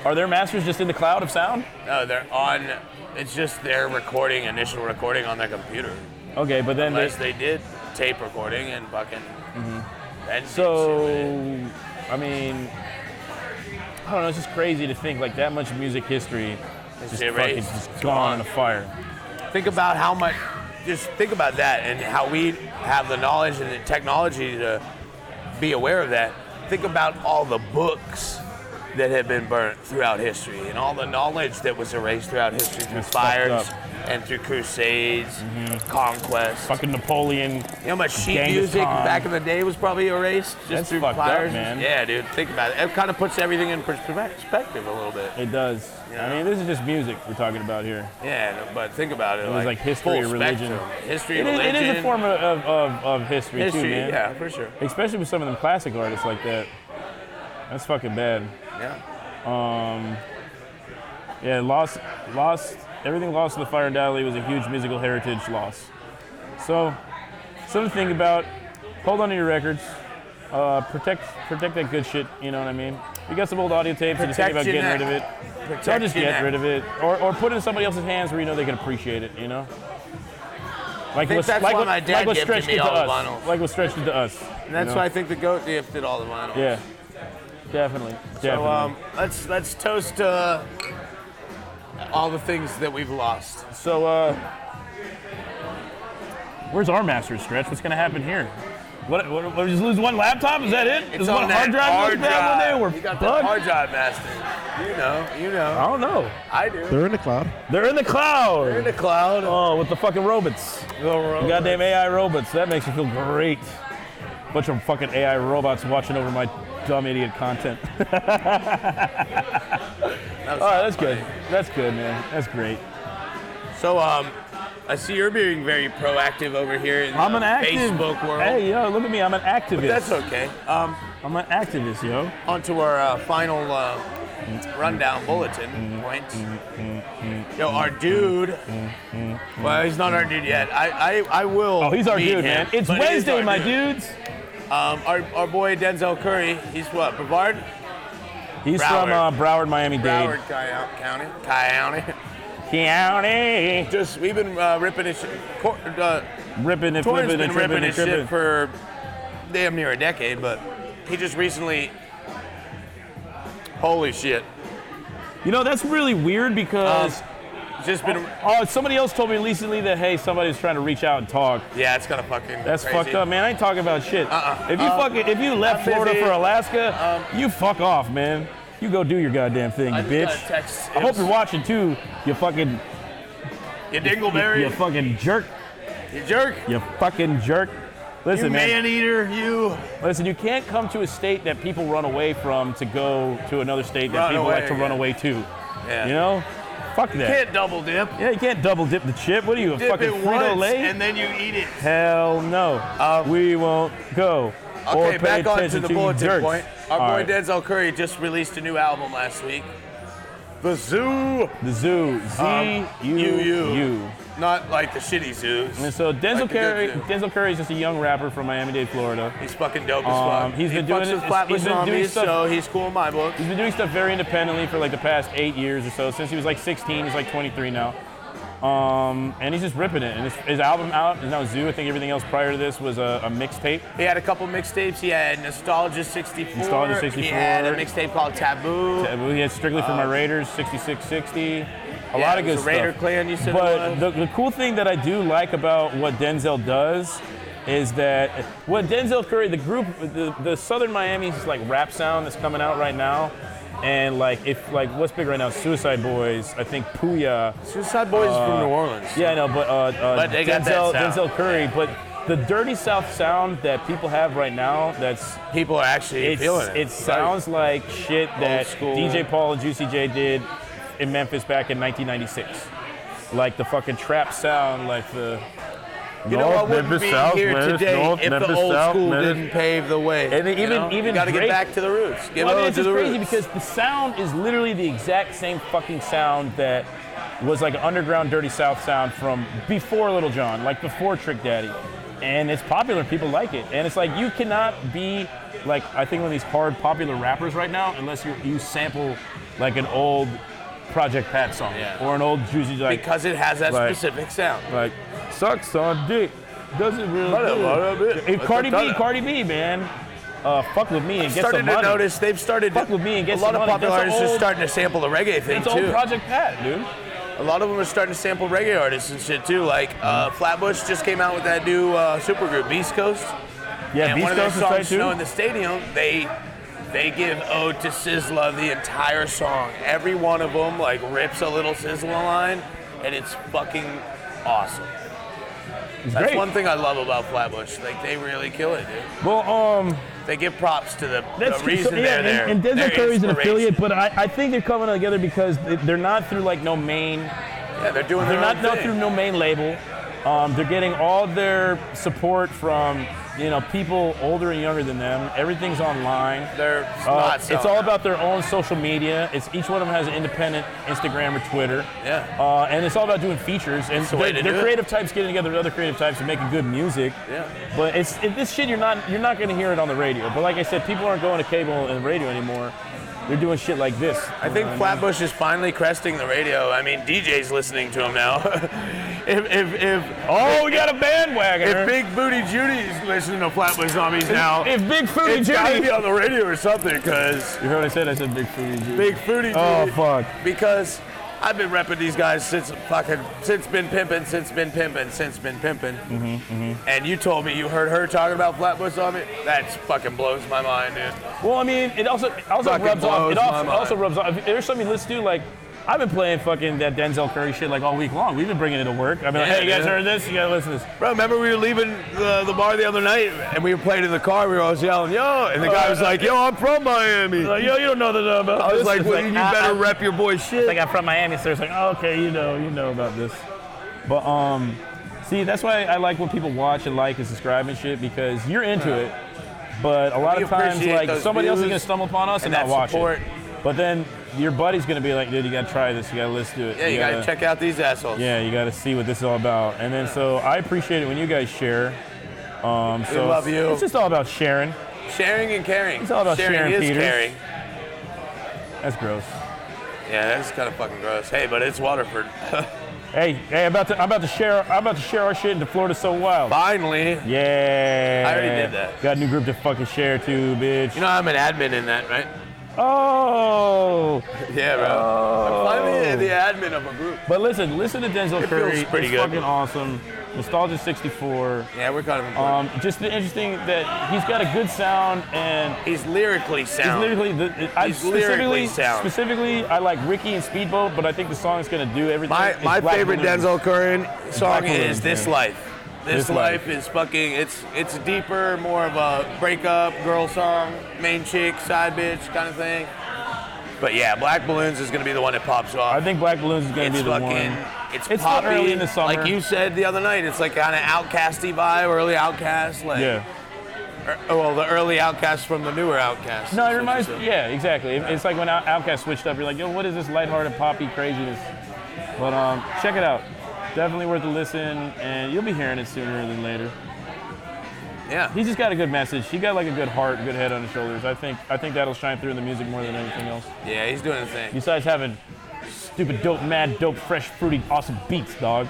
are their masters just in the cloud of sound? No, they're on. It's just their recording, initial recording on their computer. Okay, but then Unless they did tape recording and fucking. And So, I mean, I don't know. It's just crazy to think like that much music history just erased. fucking just gone in a fire. think about how much. Just think about that and how we have the knowledge and the technology to be aware of that. Think about all the books that have been burnt throughout history and all the knowledge that was erased throughout history through That's fucked fires up. and through crusades, conquests. Fucking Napoleon. You know how much sheet Genghis music Khan. back in the day was probably erased just That's through fucked up, fires? man. Yeah, dude. Think about it. It kind of puts everything in perspective a little bit. It does. I mean, this is just music we're talking about here. Yeah, but think about it. It was like history full or religion. spectrum. History, It religion. is a form of history, history. too, man. Yeah, for sure. Especially with some of them classic artists like that. That's fucking bad. Yeah. Yeah, everything lost in the fire in Dali was a huge musical heritage loss. So, something to think about. Hold on to your records. Protect that good shit, you know what I mean? You got some old audio tapes and you're thinking about Protect your getting rid of neck. it. Protect Don't just your get neck. rid of it. Or put it in somebody else's hands where you know they can appreciate it, you know? Like think that's why my dad what gifted stretched me it to all the us. vinyls. Like what stretched it to us. And that's why I think the GOAT gifted all the vinyl. Yeah. Definitely. So let's toast all the things that we've lost. So, where's our master stretch? What's going to happen here? What, we just lose one laptop? Is that it? It's Is on one that hard drive? One day? We're You got that bugged? hard drive, master. You know. I don't know. I do. They're in the cloud. They're in the cloud. They're in the cloud. Oh, with the fucking robots. The goddamn AI robots. That makes me feel great. Bunch of fucking AI robots watching over my dumb idiot content. All right, that's good. That's good, man. That's great. So, I see you're being very proactive over here in I'm the an active. Facebook world. Hey, yo, look at me. I'm an activist. That's okay. I'm an activist, yo. On to our final rundown bulletin points. Yo, our dude. Well, he's not our dude yet. I will. Oh, he's our meet dude, him, man. It's but he is Wednesday, our my dude. dudes. Our boy Denzel Curry. He's what? Brevard? He's Broward. from Broward, Miami-Dade. Broward County. County. County. Just we've been ripping his shit. Ripping and Torrin's flipping been and ripping tripping and his shit tripping. for damn near a decade, but he just recently. Holy shit! You know, that's really weird because Just been. somebody else told me recently that hey, somebody's trying to reach out and talk. Yeah, it's kind of fucking. That's crazy. fucked up, man. I ain't talking about shit. If you left I'm Florida busy. for Alaska, you fuck off, man. You go do your goddamn thing, you I bitch. just got a text. I hope you're watching too, you fucking, You dingleberry. you fucking jerk, You jerk. you fucking jerk. Listen, You man. man eater. You. Listen, you can't come to a state that people run away from to go to another state that Run people away, like to run away to. Yeah. You know? Fuck that. Can't double dip. Yeah, you can't double dip the chip. What are you, a Dip fucking it once Frito-Lay? and then you eat it. Hell no. We won't go. Or Okay, pay back on to attention the you bulletin jerks. point. Our All boy right. Denzel Curry just released a new album last week. The Zoo. The Zoo. Z-U-U. Not like the shitty zoos. And so Denzel Like the good zoo. Curry is just a young rapper from Miami-Dade, Florida. He's fucking dope as fuck. he's been he doing fucks it- with Flatbush he's been doing Zombies, stuff- so he's cool in my book. He's been doing stuff very independently for like the past 8 years or so. Since he was like 16, he's like 23 now. And he's just ripping it. And his album out is now Zoo. I think everything else prior to this was a mixtape. He had a couple mixtapes. He had Nostalgia 64. Nostalgia 64. He had a mixtape called Taboo. He had Strictly for My Raiders, 6660. A lot of it good was stuff. Raider Clan, you said it But was? the cool thing that I do like about what Denzel does is that what Denzel Curry, the group, the Southern Miami's like rap sound that's coming out right now, and like if like what's big right now, Suicide Boys, I think Puya. Suicide Boys is from New Orleans. Yeah, I know, but they got that sound. Denzel Curry, but the Dirty South sound that people have right now, that's People are actually feeling it. it sounds like shit that school. DJ Paul and Juicy J did in Memphis back in 1996. Like the fucking trap sound, like the You know, I wouldn't be here today if the old school Memphis. didn't pave the way. And even- you know? even you got to get Drake- back to the roots. Get Well, I mean, over it's to just the crazy roots. because the sound is literally the exact same fucking sound that was like an underground Dirty South sound from before Little John, like before Trick Daddy. And it's popular, people like it. And it's like you cannot be like, I think one of these hard popular rappers right now unless you sample like an old Project Pat song Yeah. or an old Juicy, like, because it has that Like- specific sound. like sucks on dick. Doesn't really bit. Hey, Cardi B, man. Fuck with me and get Started some to money. notice they've started. Fuck with me and get a lot some of money. popular That's artists are old- starting to sample the reggae thing It's too. old Project Pat, dude. A lot of them are starting to sample reggae artists and shit too. Like Flatbush just came out with that new supergroup Beast Coast. Yeah, And Beast one of their Coast is tight songs, too. Snow in the Stadium, they give ode to Sizzla the entire song. Every one of them like rips a little Sizzla line, and it's fucking awesome. It's That's great. one thing I love about Flatbush. Like they really kill it, dude. Well, They give props to the that's reason yeah, they're there. and Denzel Their Curry's an inspiration. affiliate, but I think they're coming together because they're not through like no main. Yeah, they're doing They're their not own thing. through no main label. They're getting all their support from people older and younger than them. Everything's online. They're not It's selling all out. about their own social media. It's each one of them has an independent Instagram or Twitter. Yeah. And it's all about doing features. And the way to they're do it. creative types getting together with other creative types and making good music. Yeah. But this shit you're not going to hear it on the radio. But like I said, people aren't going to cable and radio anymore. They're doing shit like this. I think Flatbush is finally cresting the radio. I mean, DJ's listening to him now. if we got a bandwagon. if Big Booty Judy's listening to Flatbush Zombies now, If Big Foodie it's gotta Judy. be on the radio or something, because You heard what I said? I said Big Foodie Judy. Big Foodie Judy. Oh, fuck. Because I've been repping these guys since been pimping. And you told me you heard her talking about Flatbush Zombie. That fucking blows my mind, dude. Well, I mean, it also Fucking rubs off. blows It my also mind. rubs off. If there's something you listen to, like, I've been playing fucking that Denzel Curry shit like all week long. We've been bringing it to work. I've been like, Yeah, hey, you guys dude. heard this? You gotta listen to this. Bro, remember we were leaving the bar the other night and we were playing in the car. We were always yelling, "Yo!" And the guy was like, "Yo, I'm from Miami." Like, yo, you don't know about I was this. like, It's "Well, you better rep your boy shit." Like, I'm from Miami, so it's like, oh, okay, you know about this. But see, that's why I like when people watch and like and subscribe and shit because you're into it. But a lot We of times, appreciate like those somebody else is views gonna stumble upon us and and not that watch support. it. But then your buddy's gonna be like, dude, you gotta try this. You gotta listen to it. Yeah, you gotta check out these assholes. Yeah, you got to see what this is all about. And then so I appreciate it when you guys share. So love you. It's just all about sharing. Sharing and caring. It's all about sharing, is Peters. caring. That's gross. Yeah, that's kind of fucking gross. Hey, but it's Waterford. Hey, I'm about to share our shit into Florida So Wild. Finally. Yeah. I already did that. Got a new group to fucking share too, bitch. You know I'm an admin in that, right? Oh. Yeah, bro. I'm finally the admin of a group. But listen to Denzel Curry. feels pretty it's good. fucking awesome. Nostalgia 64. Yeah, we're kind of important. Just interesting that he's got a good sound and He's lyrically sound. He's lyrically sound. Specifically, I like Ricky and Speedboat, but I think the song is gonna do everything. My It's Black favorite Balloons. Denzel Curry song Black Balloons, is This man. Life. This Life is fucking, it's deeper, more of a breakup, girl song, main chick, side bitch kind of thing. But yeah, Black Balloons is gonna be the one that pops off. I think Black Balloons is gonna be the one. It's still poppy, early in the summer. like you said the other night. It's like kind of Outcasty vibe, early Outcast, like Yeah. well, the early Outcast from the newer Outcast. No, it reminds me. Yeah, exactly. It's like when Outkast switched up. You're like, yo, what is this lighthearted poppy craziness? But check it out. Definitely worth a listen, and you'll be hearing it sooner than later. Yeah. He's just got a good message. He got like a good heart, good head on his shoulders. I think that'll shine through in the music more than anything else. Yeah, he's doing his thing. Besides having stupid, dope, mad, dope, fresh, fruity, awesome beats, dog.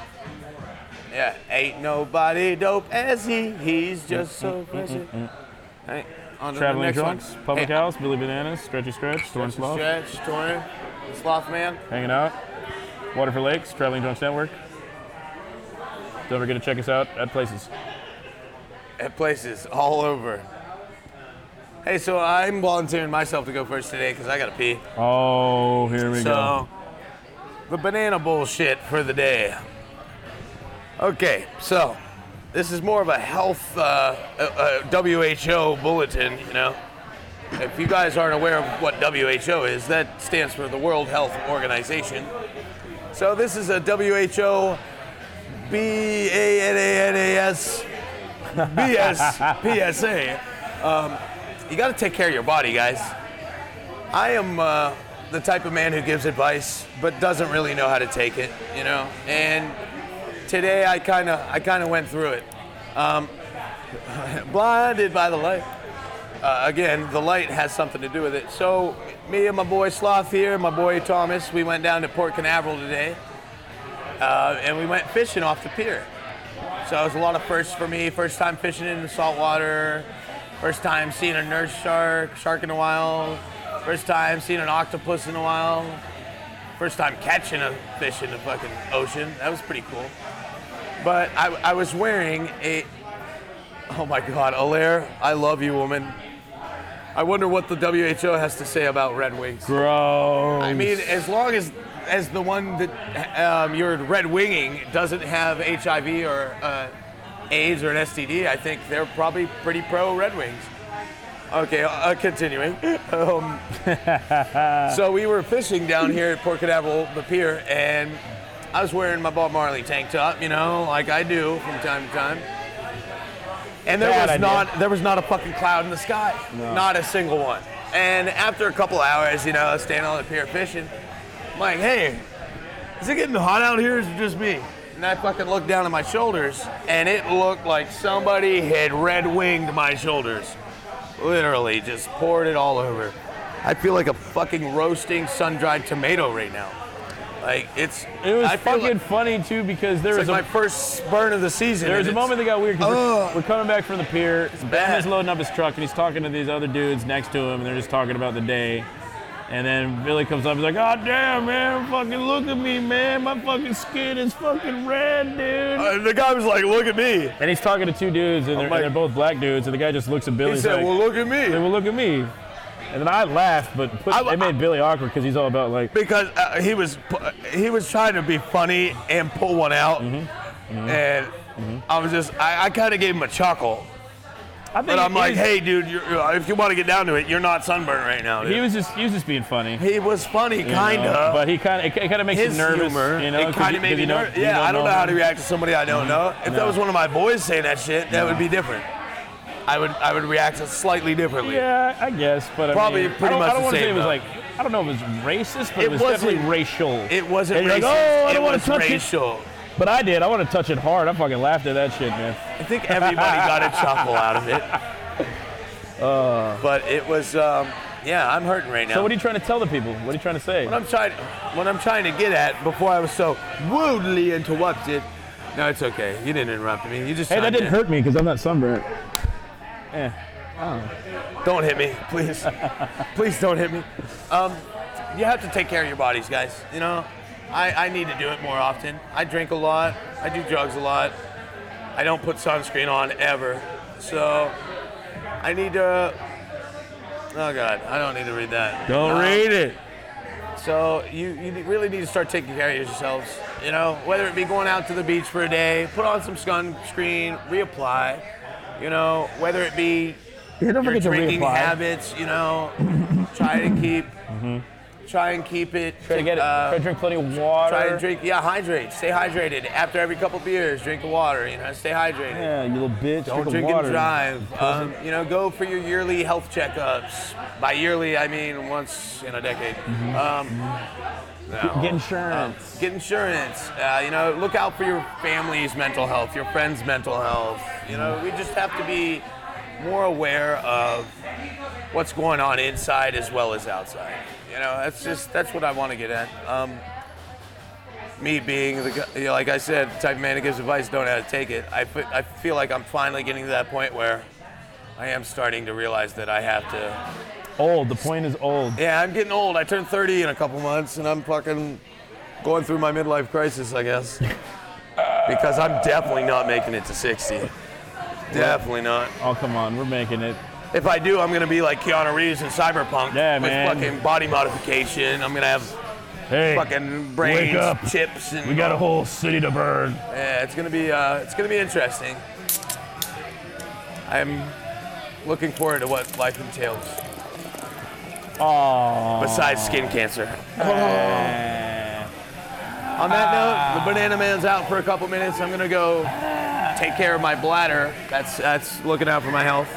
Yeah, ain't nobody dope as he's just so fresh. Hey, on to the Traveling next Drunks, one. Public Hey, House, Billy Bananas, Stretchy Stretch, Torn Sloth, Stretch, Torn, Sloth Man. hanging out. Waterford Lakes, Traveling Drunks Network. Don't forget to check us out at places. At places all over. Hey, so I'm volunteering myself to go first today because I gotta pee. Oh, here we go. So, the banana bullshit for the day. Okay, so this is more of a health WHO bulletin, you know. If you guys aren't aware of what WHO is, that stands for the World Health Organization. So this is a WHO BANANAS BS PSA. You got to take care of your body, guys. I am the type of man who gives advice but doesn't really know how to take it, you know. And today I kind of went through it. Blinded by the light. Again, the light has something to do with it. So me and my boy Sloth here, my boy Thomas, we went down to Port Canaveral today, and we went fishing off the pier. So it was a lot of firsts for me. First time fishing in the saltwater. First time seeing a nurse shark in a while. First time seeing an octopus in a while. First time catching a fish in the fucking ocean. That was pretty cool. But I was wearing a, oh my God, Alaire, I love you, woman. I wonder what the WHO has to say about red wings. Gross. I mean, as long as the one that you're red winging doesn't have HIV or AIDS or an STD, I think they're probably pretty pro Red Wings. Okay, continuing. So we were fishing down here at Port Canaveral, the pier, and I was wearing my Bob Marley tank top, you know, like I do from time to time. And there was not a fucking cloud in the sky, not a single one. And after a couple hours, you know, standing on the pier fishing, I'm like, hey, is it getting hot out here or is it just me? And I fucking looked down at my shoulders, and it looked like somebody had red-winged my shoulders. Literally, just poured it all over. I feel like a fucking roasting sun-dried tomato right now. Like, It was fucking funny, too, because there was my first burn of the season. There was a moment that got weird because Ugh. we're coming back from the pier. bad. He's loading up his truck and he's talking to these other dudes next to him, and they're just talking about the day. And then Billy comes up, he's like, "God damn, man, fucking look at me, man. My fucking skin is fucking red, dude." The guy was like, look at me. And he's talking to two dudes, and they're both black dudes, and the guy just looks at Billy He and said, like, well, look at me. well, look at me. And then I laughed, but it made Billy awkward because he's all about like, Because he was trying to be funny and pull one out. And I was just, I kind of gave him a chuckle. I think But I'm like, hey, dude, if you want to get down to it, you're not sunburned right now, dude. he was just being funny. He was funny, you kind know, of. but it kind of makes you His nervous. humor, You know, it kind of made me nervous. Yeah, I don't know how to react to somebody I don't know. If that was one of my boys saying that shit, that would be different. I would react slightly differently. Yeah, I guess, but Probably I mean, pretty much I don't the want to say same, it was though. like, I don't know if it was racist, but it was wasn't- definitely racial. It wasn't And you're racist. like, oh, I it don't want was to touch it. racial. But I did. I want to touch it hard. I fucking laughed at that shit, man. I think everybody got a chuckle out of it. But it was, Yeah, I'm hurting right now. So what are you trying to tell the people? What are you trying to say? What I'm trying to get at before I was so rudely interrupted. No, it's okay. You didn't interrupt me. You just Hey, that didn't in. hurt me because I'm not sunburnt. Yeah. Oh. Don't hit me, please. Please don't hit me. You have to take care of your bodies, guys. You know, I need to do it more often. I drink a lot. I do drugs a lot. I don't put sunscreen on ever. So I need to. Oh God, I don't need to read that. Don't read it. So you really need to start taking care of yourselves. You know, whether it be going out to the beach for a day, put on some sunscreen, reapply. You know, whether it be Yeah, don't your forget to drinking reapply. habits. You know, try and keep it. Try to drink plenty of water. Try and drink. Yeah, hydrate. Stay hydrated. After every couple beers, drink the water. You know, stay hydrated. Yeah, you little bitch. Don't drink and drive. You know, go for your yearly health checkups. By yearly, I mean once in a decade. Get insurance. Get insurance. You know, look out for your family's mental health, your friends' mental health. You know, we just have to be more aware of what's going on inside as well as outside. You know, that's what I want to get at. Me being the guy, you know, like I said, the type of man that gives advice, don't know how to take it. I feel like I'm finally getting to that point where I am starting to realize that I have to. Old. The point is old. Yeah, I'm getting old. I turned 30 in a couple months, and I'm fucking going through my midlife crisis, I guess. Because I'm definitely not making it to 60. Definitely not. Oh, come on. We're making it. If I do, I'm gonna be like Keanu Reeves in Cyberpunk Yeah, with man. fucking body modification. I'm gonna have fucking brains, wake up. chips, and We got a whole city to burn. yeah, it's gonna be interesting. I'm looking forward to what life entails. Aww. Besides skin cancer. Eh. On that note, the Banana Man's out for a couple minutes. I'm gonna go take care of my bladder. That's looking out for my health.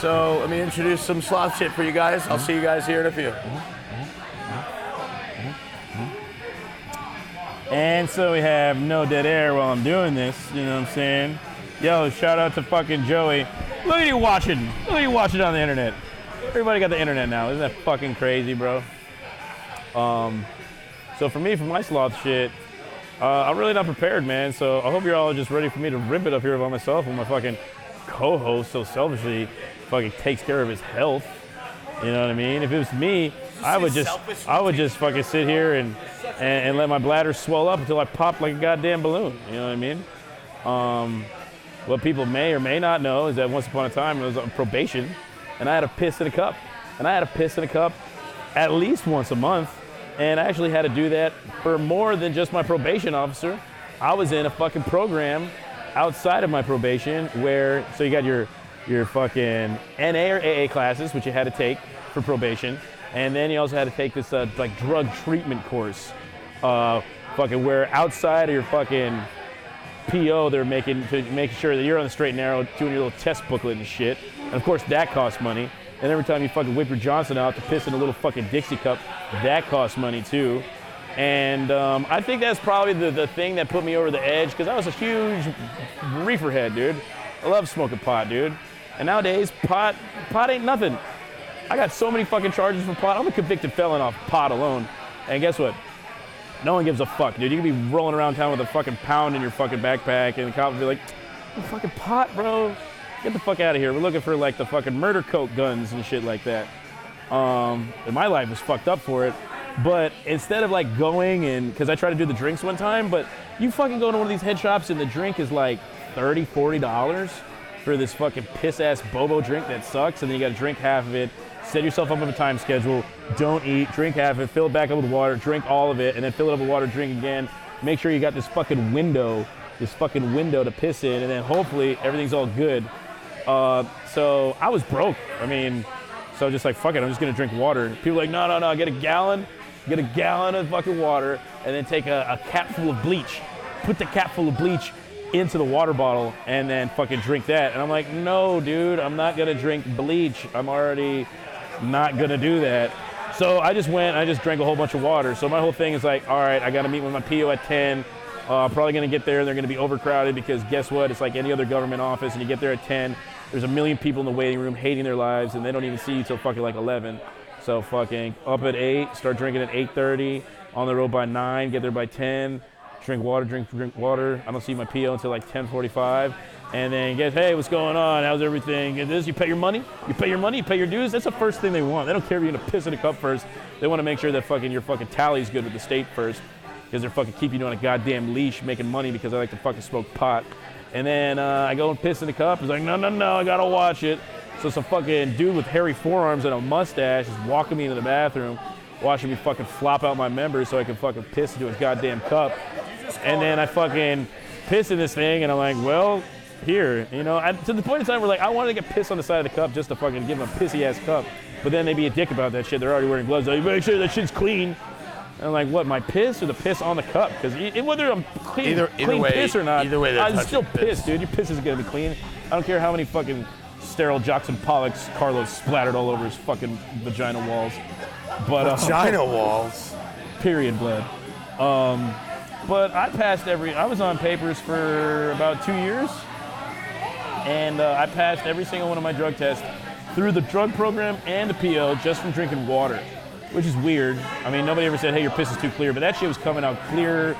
So let me introduce some sloth shit for you guys. I'll see you guys here in a few. And so we have no dead air while I'm doing this, you know what I'm saying? Yo, shout out to fucking Joey. Look at you watching. Look at you watching on the internet. Everybody got the internet now. Isn't that fucking crazy, bro? So for me, for my sloth shit, I'm really not prepared, man. So I hope you're all just ready for me to rip it up here by myself when my fucking co-host so selfishly fucking takes care of his health. You know what I mean? If it was me, I would just fucking sit here and let my bladder swell up until I pop like a goddamn balloon. You know what I mean? What people may or may not know is that once upon a time I was on probation, and I had to piss in a cup. And I had to piss in a cup at least once a month. And I actually had to do that for more than just my probation officer. I was in a fucking program outside of my probation where, so you got your fucking NA or AA classes, which you had to take for probation. And then you also had to take this like drug treatment course, fucking where outside of your fucking PO, they're making sure that you're on the straight and narrow, doing your little test booklet and shit. And of course that costs money. And every time you fucking whip your Johnson out to piss in a little fucking Dixie cup, that costs money too. And I think that's probably the thing that put me over the edge, because I was a huge reefer head, dude. I love smoking pot, dude. And nowadays, pot ain't nothing. I got so many fucking charges for pot. I'm a convicted felon off pot alone. And guess what? No one gives a fuck, dude. You can be rolling around town with a fucking pound in your fucking backpack, and the cops will be like, "Oh, fucking pot, bro. Get the fuck out of here. We're looking for like the fucking murder coat guns and shit like that." And my life was fucked up for it. But instead of like going and, because I tried to do the drinks one time, but you fucking go to one of these head shops and the drink is like $30, $40 for this fucking piss ass Bobo drink that sucks, and then you gotta drink half of it, set yourself up on a time schedule, don't eat, drink half of it, fill it back up with water, drink all of it, and then fill it up with water, drink again. Make sure you got this fucking window to piss in, and then hopefully everything's all good. So I was broke. I mean, so just like, fuck it, I'm just gonna drink water. People are like, no, get a gallon of fucking water, and then take a cap full of bleach. Put the cap full of bleach into the water bottle, and then fucking drink that. And I'm like, no, dude, I'm not gonna drink bleach. I'm already not gonna do that. So I just drank a whole bunch of water. So my whole thing is like, all right, I gotta meet with my PO at 10. Probably going to get there and they're going to be overcrowded because guess what? It's like any other government office and you get there at 10, there's a million people in the waiting room hating their lives and they don't even see you till fucking like 11. So fucking up at 8, start drinking at 8:30, on the road by 9, get there by 10, drink water. I don't see my PO until like 10:45. And then get, hey, what's going on? How's everything? And this, you pay your money? You pay your dues? That's the first thing they want. They don't care if you're going to piss in a cup first. They want to make sure that your fucking tally's good with the state first. Because they're fucking keeping you on a goddamn leash making money because I like to fucking smoke pot. And then I go and piss in the cup. He's like, no, I gotta watch it. So some fucking dude with hairy forearms and a mustache is walking me into the bathroom, watching me fucking flop out my members so I can fucking piss into his goddamn cup. And then I fucking piss in this thing and I'm like, well, here, to the point in time where like I wanted to get pissed on the side of the cup just to fucking give him a pissy ass cup. But then they be a dick about that shit. They're already wearing gloves. Like, make sure that shit's clean. And I'm like, what, my piss or the piss on the cup? Because whether I'm clean way, piss or not, either way I'm still pissed, dude. Your piss is gonna be clean. I don't care how many fucking sterile Jackson Pollocks Carlos splattered all over his fucking vagina walls. But vagina walls. Period blood. But I was on papers for about 2 years, and I passed every single one of my drug tests through the drug program and the PO just from drinking water. Which is weird. I mean, nobody ever said, hey, your piss is too clear, but that shit was coming out clearer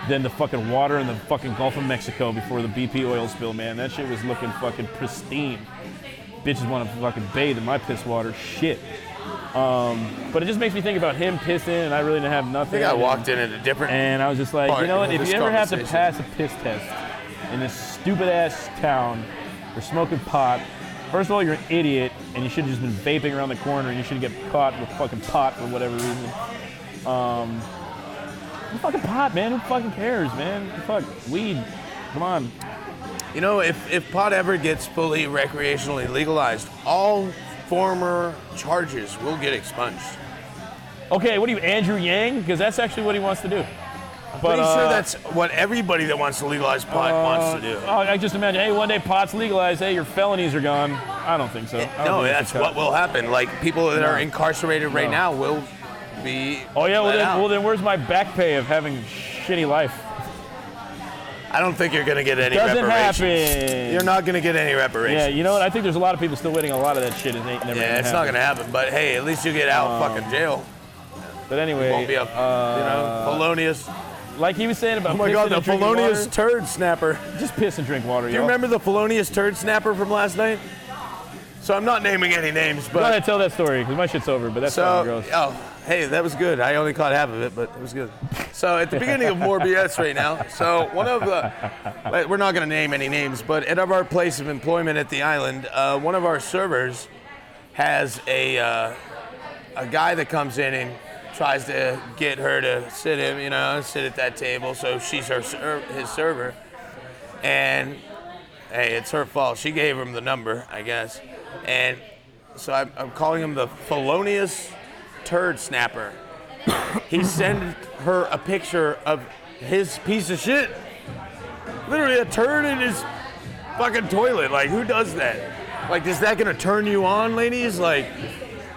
than the fucking water in the fucking Gulf of Mexico before the BP oil spill, man. That shit was looking fucking pristine. Bitches want to fucking bathe in my piss water. Shit. But it just makes me think about him pissing, and I really didn't have nothing. I think I walked in at a different And I was just like, you know what? If you ever have to pass a piss test in this stupid-ass town for smoking pot, first of all, you're an idiot, and you should have just been vaping around the corner, and you should get caught with fucking pot for whatever reason. Fucking pot, man. Who fucking cares, man? Fuck, weed. Come on. If pot ever gets fully recreationally legalized, all former charges will get expunged. Okay, what are you, Andrew Yang? Because that's actually what he wants to do. But pretty sure that's what everybody that wants to legalize pot wants to do. Oh, I just imagine, hey, one day pot's legalized, hey, your felonies are gone. I don't think so. No, that's what will happen. Like, people that are incarcerated right now will be well then where's my back pay of having shitty life? I don't think you're going to get any Doesn't reparations. happen. You're not going to get any reparations. Yeah, you know what? I think there's a lot of people still waiting. A lot of that shit is never Yeah, it's not going to happen. But, hey, at least you get out of fucking jail. But anyway. It won't be felonious. Like he was saying about oh my God, the felonious water, turd snapper. Just piss and drink water, Do you remember the felonious turd snapper from last night? So I'm not naming any names, but... Go ahead, tell that story, because my shit's over, but that's fucking gross. Oh, hey, that was good. I only caught half of it, but it was good. So at the beginning of More BS right now, so one of the... We're not going to name any names, but at our place of employment at the island, one of our servers has a guy that comes in and tries to get her to sit at that table, so she's his server. And, hey, it's her fault. She gave him the number, I guess. And so I'm calling him the felonious turd snapper. He sent her a picture of his piece of shit. Literally a turd in his fucking toilet. Like, who does that? Like, is that gonna turn you on, ladies? Like,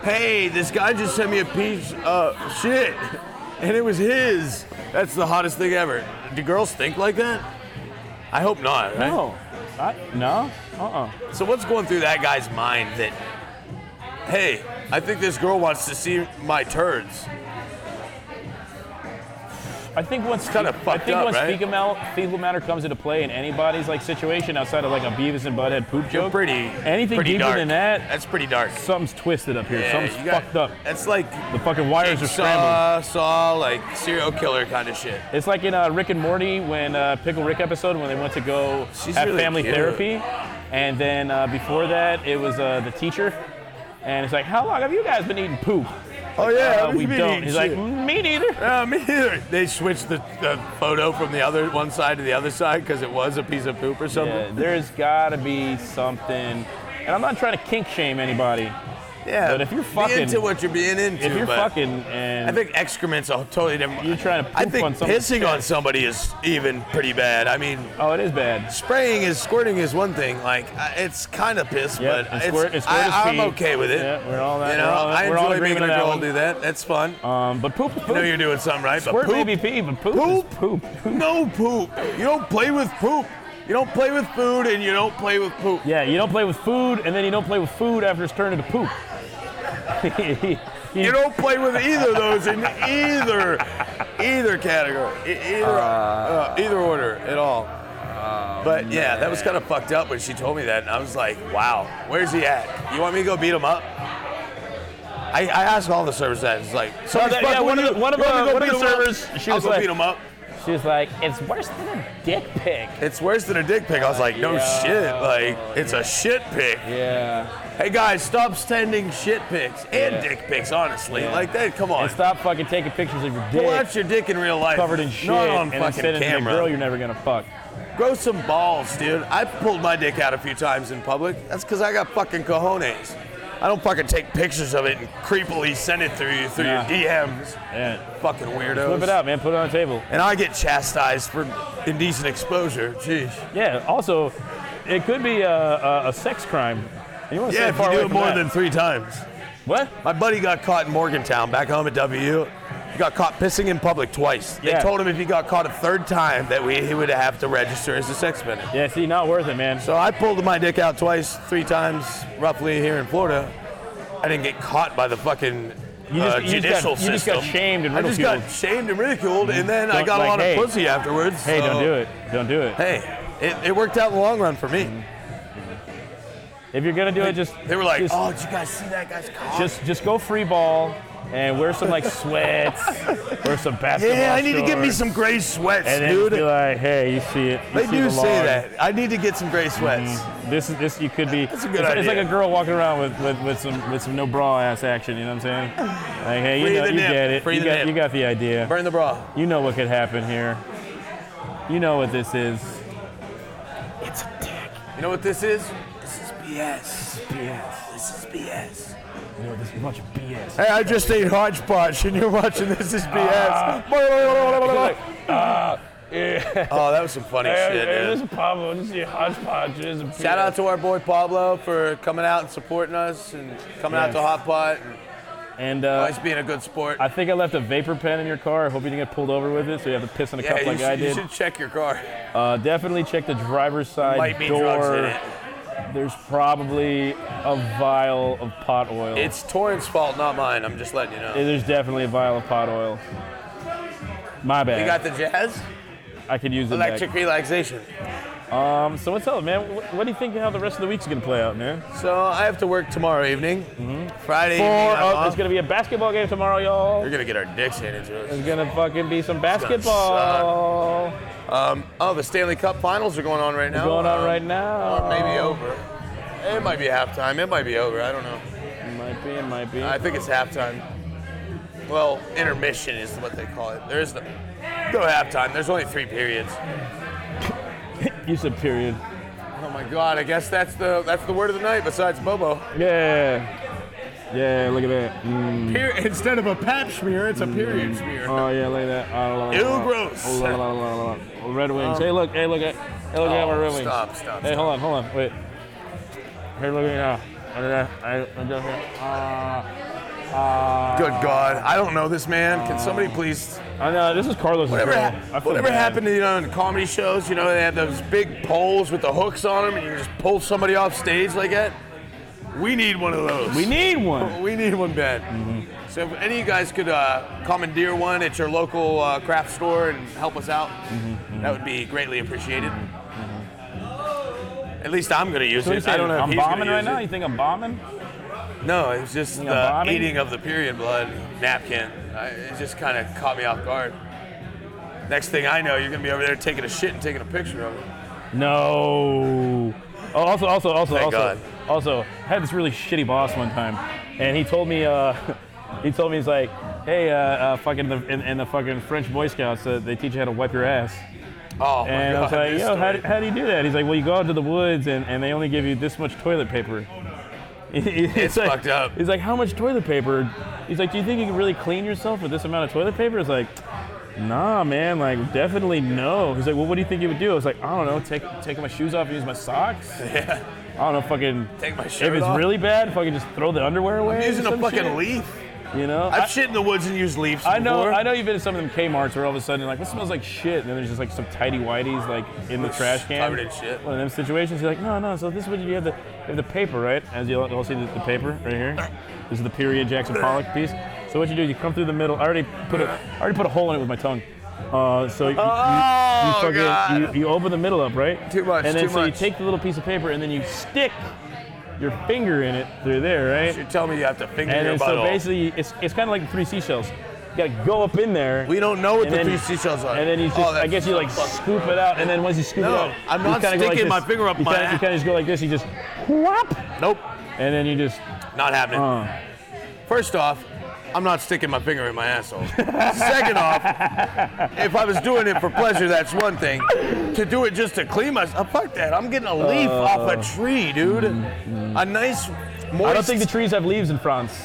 hey, this guy just sent me a piece of shit, and it was his. That's the hottest thing ever. Do girls think like that? I hope not, right? No. No? So what's going through that guy's mind that, hey, I think this girl wants to see my turds? I think once fecal matter comes into play in anybody's like situation outside of like a Beavis and Butthead poop joke, anything deeper dark. than that, that's pretty dark. Something's twisted up here. Yeah, Something's fucked up. That's like the fucking wires are scrambled. Saw like serial killer kind of shit. It's like in Rick and Morty when Pickle Rick episode when they went to go have really family therapy, and then before that it was the teacher, and it's like, how long have you guys been eating poop? Oh yeah, we don't. He's like, me neither. Me neither. They switched the photo from the other one side to the other side because it was a piece of poop or something. Yeah, there's got to be something, and I'm not trying to kink shame anybody, Yeah. But if you're be fucking, into what you're being into. if you're but fucking, and I think excrement's a totally different. you're trying to poop I think on somebody's pissing on chest. somebody is even pretty bad. I mean, Oh, it is bad. squirting is one thing. Like it's kind of piss, Yeah, but and it's, squirt is I'm pee. okay with it. Yeah, we're all that. You know, we're all, I we're all enjoy making agreement a on that girl one. do that. That's fun. But poop is poop. I know you're doing something right, but Squirt poop. may be pee, but poop Poop. is poop. No poop. You don't play with poop. You don't play with food, and you don't play with poop. Yeah, you don't play with food, and then you don't play with food after it's turned into poop. You don't play with either of those in either category, either order at all. But yeah, that was kind of fucked up when she told me that, and I was like, wow, where's he at? You want me to go beat him up? I asked all the servers that. It's like, one of the servers, she I'll was go like, beat him up. she was like, it's worse than a dick pic. It's worse than a dick pic. I was like, no Yeah. shit. Like, it's a shit pic. Yeah. Hey guys, stop sending shit pics and dick pics, honestly. Yeah. Like that, come on. And stop fucking taking pictures of your Pull dick out your dick in real life. covered in shit Not on and then fucking send it to the camera. girl you're never gonna fuck. Grow some balls, dude. I've pulled my dick out a few times in public. That's because I got fucking cojones. I don't fucking take pictures of it and creepily send it through your DMs. Yeah. Fucking weirdos. Flip it out, man. Put it on the table. And I get chastised for indecent exposure. Jeez. Yeah. Also, it could be a sex crime. And you want to Yeah, stay if far you away do it from more that. than 3 times. What? My buddy got caught in Morgantown back home at WU. He got caught pissing in public twice. They Yeah. told him if he got caught a 3rd time that he would have to register as a sex offender. Yeah. See, not worth it, man. So I pulled my dick out twice, 3 times, roughly here in Florida. I didn't get caught by the fucking judicial system. You just got shamed and I just ridiculed. got shamed and ridiculed, and then I Don't- got like, a lot hey. of pussy afterwards. Hey, so- don't do it. Don't do it. Hey, it worked out in the long run for me. If you're gonna do it, just They were like, just, "Oh, did you guys see that guy's cock?" just go free ball and wear some like sweats, wear some basketball. Yeah, I need to get me shorts, some gray sweats, and then dude. just be like, hey, you see it? You They see do the say log. that. I need to get some gray sweats. This you could be. That's a good it's like idea. a girl walking around with some no bra ass action. You know what I'm saying? Like, hey, Free you know, the you nip. get it. Free You the nip. got the idea. Burn the bra. You know what could happen here. You know what this is. It's a dick. You know what this is? This is BS. This is BS. This is BS. You know, this is a bunch of BS. Hey, I just ate hodgepodge, and you're watching This Is BS. Oh, that was some funny shit, This man. is Pablo. This is hodgepodge. This is Shout out to our boy Pablo for coming out and supporting us and coming out to Hot Pot and And always being a good sport. I think I left a vapor pen in your car. I hope you didn't get pulled over with it, so you have to piss in a cup like I you did. should check your car. Definitely check the driver's side Might be door. drugs in it. There's probably a vial of pot oil. It's Torrance' fault, not mine. I'm just letting you know. There's definitely a vial of pot oil. My bad. You got the jazz? I could use it. Electric relaxation. So what's up, man? What do you think how the rest of the week's gonna play out, man? So I have to work tomorrow evening. Friday evening, I'm There's off. gonna be a basketball game tomorrow, y'all. We're gonna get our dicks handed to us. There's gonna fucking be some gonna basketball. The Stanley Cup Finals are going on right now. Going on right now. Or maybe over. It might be halftime. It might be over. I don't know. It might be. I think it's halftime. Well, intermission is what they call it. There is no halftime. There's only 3 periods. You said period. Oh my God! I guess that's the word of the night. Besides Bobo. Yeah. Yeah, look at that. Instead of a pap smear, it's a period smear. Oh yeah, look at that. Ew, gross. Red Wings. Hey, look at my Red Wings. Stop. Hey, hold on, wait. Here, look at now. Good God! I don't know this man. Can somebody please? I know this is Carlos. Whatever bad. happened to in comedy shows? You know they have those big poles with the hooks on them, and you can just pull somebody off stage like that. We need one of those. We need one. We need one bad. So if any of you guys could commandeer one at your local craft store and help us out, that would be greatly appreciated. At least I'm going to use it. I don't know if I'm he's bombing gonna right use now. it. You think I'm bombing? No, it was just I'm the bombing? eating of the period blood napkin. It just kind of caught me off guard. Next thing I know, you're going to be over there taking a shit and taking a picture of it. No. Oh, Thank God. also, I had this really shitty boss one time, and he told me he's like, hey, fucking in the fucking French Boy Scouts, they teach you how to wipe your ass. Oh, my And God. I was like, this yo, story. how do you do that? He's like, well, you go out to the woods and they only give you this much toilet paper. It's like, fucked up. He's like, how much toilet paper? He's like, do you think you can really clean yourself with this amount of toilet paper? It's like, nah, man, like, definitely no. He's like, well, what do you think you would do? I was like, I don't know, take my shoes off and use my socks? Yeah. I don't know, fucking, Take my shirt if it's off. really bad, fucking just throw the underwear away. I'm using or a some fucking shit. leaf. You know? I've shit in the woods and used leaves I know before. you've been to some of them Kmart's where all of a sudden you're like, what smells like shit? And then there's just like some tidy whities like in the trash can. Covered in shit. One of them situations, you're like, no, so this is what you have the paper, right? As you all see the paper right here. This is the period Jackson Pollock piece. So what you do is you come through the middle. I already put a hole in it with my tongue. So you open the middle up, right? Too much, And then too so you much. take the little piece of paper and then you stick your finger in it through there, right? You're telling me you have to finger And your then so butthole. basically it's kind of like the 3 seashells. You gotta go up in there. We don't know what and the then- 3 seashells are. And then you just, Oh, that's I guess you like so scoop it out, and then once you scoop it No, out, I'm you not kinda go like sticking my this. finger up you my kinda, ass. You kind of just go like this. You just whop, Nope, and then you just. not happening. First off, I'm not sticking my finger in my asshole. Second off, if I was doing it for pleasure, that's one thing. To do it just to clean myself, fuck that. I'm getting a leaf off a tree, dude. A nice, moist. I don't think the trees have leaves in France.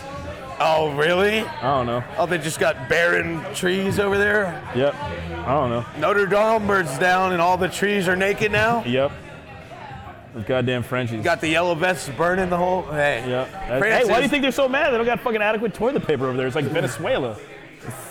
Oh, really? I don't know. Oh, they just got barren trees over there? Yep. I don't know. Notre Dame burns down and all the trees are naked now? Yep. Those goddamn Frenchies. Got the yellow vests burning the whole. Hey. Yep. Hey, France why do you is- think they're so mad? They don't got fucking adequate toilet paper over there. It's like Venezuela.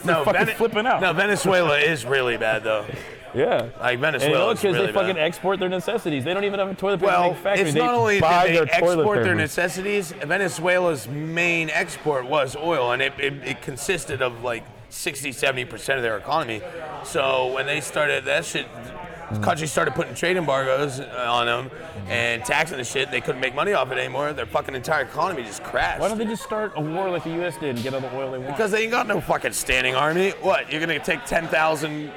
No, fucking flipping out. No, Venezuela is really bad though. Yeah. Like And Venezuela is because really they fucking bad. export their necessities. They don't even have a toilet paper Well, making factory. it's They not only buy did they their toilet export their paper. necessities, Venezuela's main export was oil, and it consisted of like 60-70% of their economy. So when they started that shit, the country started putting trade embargoes on them and taxing the shit. They couldn't make money off it anymore. Their fucking entire economy just crashed. Why don't they just start a war like the U.S. did and get all the oil they want? Because they ain't got no fucking standing army. What, you're gonna take 10,000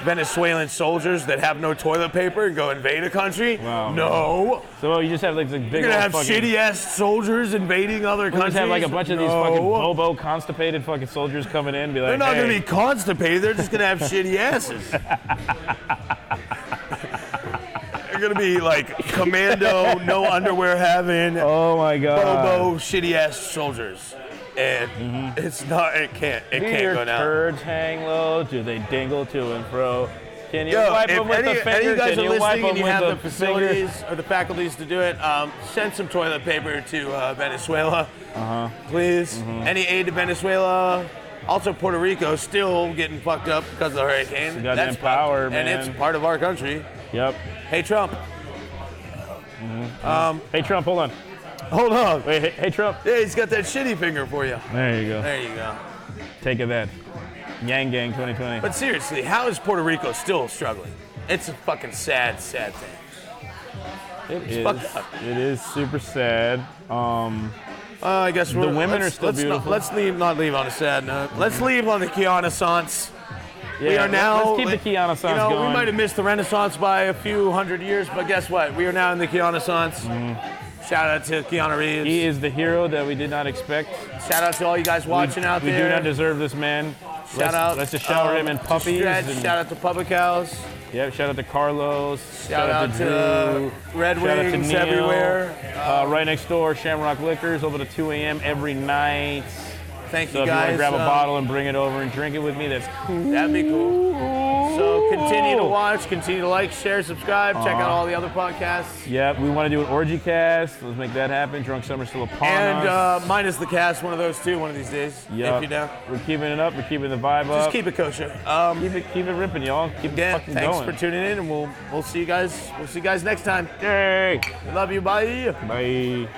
Venezuelan soldiers that have no toilet paper and go invade a country? Wow. No. So you just have like big You're gonna old have fucking, shitty ass soldiers invading other You countries? just have like a bunch of these No. fucking bobo constipated fucking soldiers coming in and be like, They're not hey, gonna be constipated, they're just gonna have shitty asses. They're gonna be like commando, no underwear having, oh my god. bobo, shitty ass soldiers. And it's not, it can't Do your go down. turds hang low? Do they dingle to and fro? Can you Yo, wipe if them with any, the any finger? of you guys Can are you wipe listening and them you with have the the finger? facilities or the faculties to do it, send some toilet paper to Venezuela, please. Any aid to Venezuela. Also, Puerto Rico still getting fucked up because of the hurricane. It's a goddamn That's power, fucked. man. And it's part of our country. Yep. Hey, Trump. Hey Trump, hold on. Hold on. Wait, hey Trump. Yeah, he's got that shitty finger for you. There you go. There you go. Take it that. Yang Gang 2020. But seriously, how is Puerto Rico still struggling? It's a fucking sad, sad thing. It is. fucked up. It is super sad. I guess The women are still beautiful. Let's not leave on a sad note. Let's leave on the Renaissance. We Yeah, are now. let's keep the Renaissance You know, going. we might have missed the Renaissance by a few hundred years, but guess what? We are now in the Renaissance. Shout out to Keanu Reeves. He is the hero that we did not expect. Shout out to all you guys watching out We there. do not deserve this man. Shout out. Let's just shower him in to puppies. Stretch. and- Shout out to Public House. Yeah, shout out to Carlos. Shout out to Drew. Red Shout out to Wings Neil. everywhere. Right next door, Shamrock Liquors, open at 2 a.m. every night. Thank So you if you want guys. to grab a bottle and bring it over and drink it with me, that's cool. That'd be cool. So continue to watch, continue to like, share, subscribe. Check out all the other podcasts. Yeah, we want to do an orgy cast. Let's make that happen. Drunk Summer's still upon And us. minus the cast, one of those two, one of these days. Yup. If you know. We're keeping it up. We're keeping the vibe Just up. keep it kosher. Keep it ripping, y'all. Keep it Again, fucking thanks going. for tuning in, and we'll see you guys. We'll see you guys next time. Yay! Love you. Bye. Bye.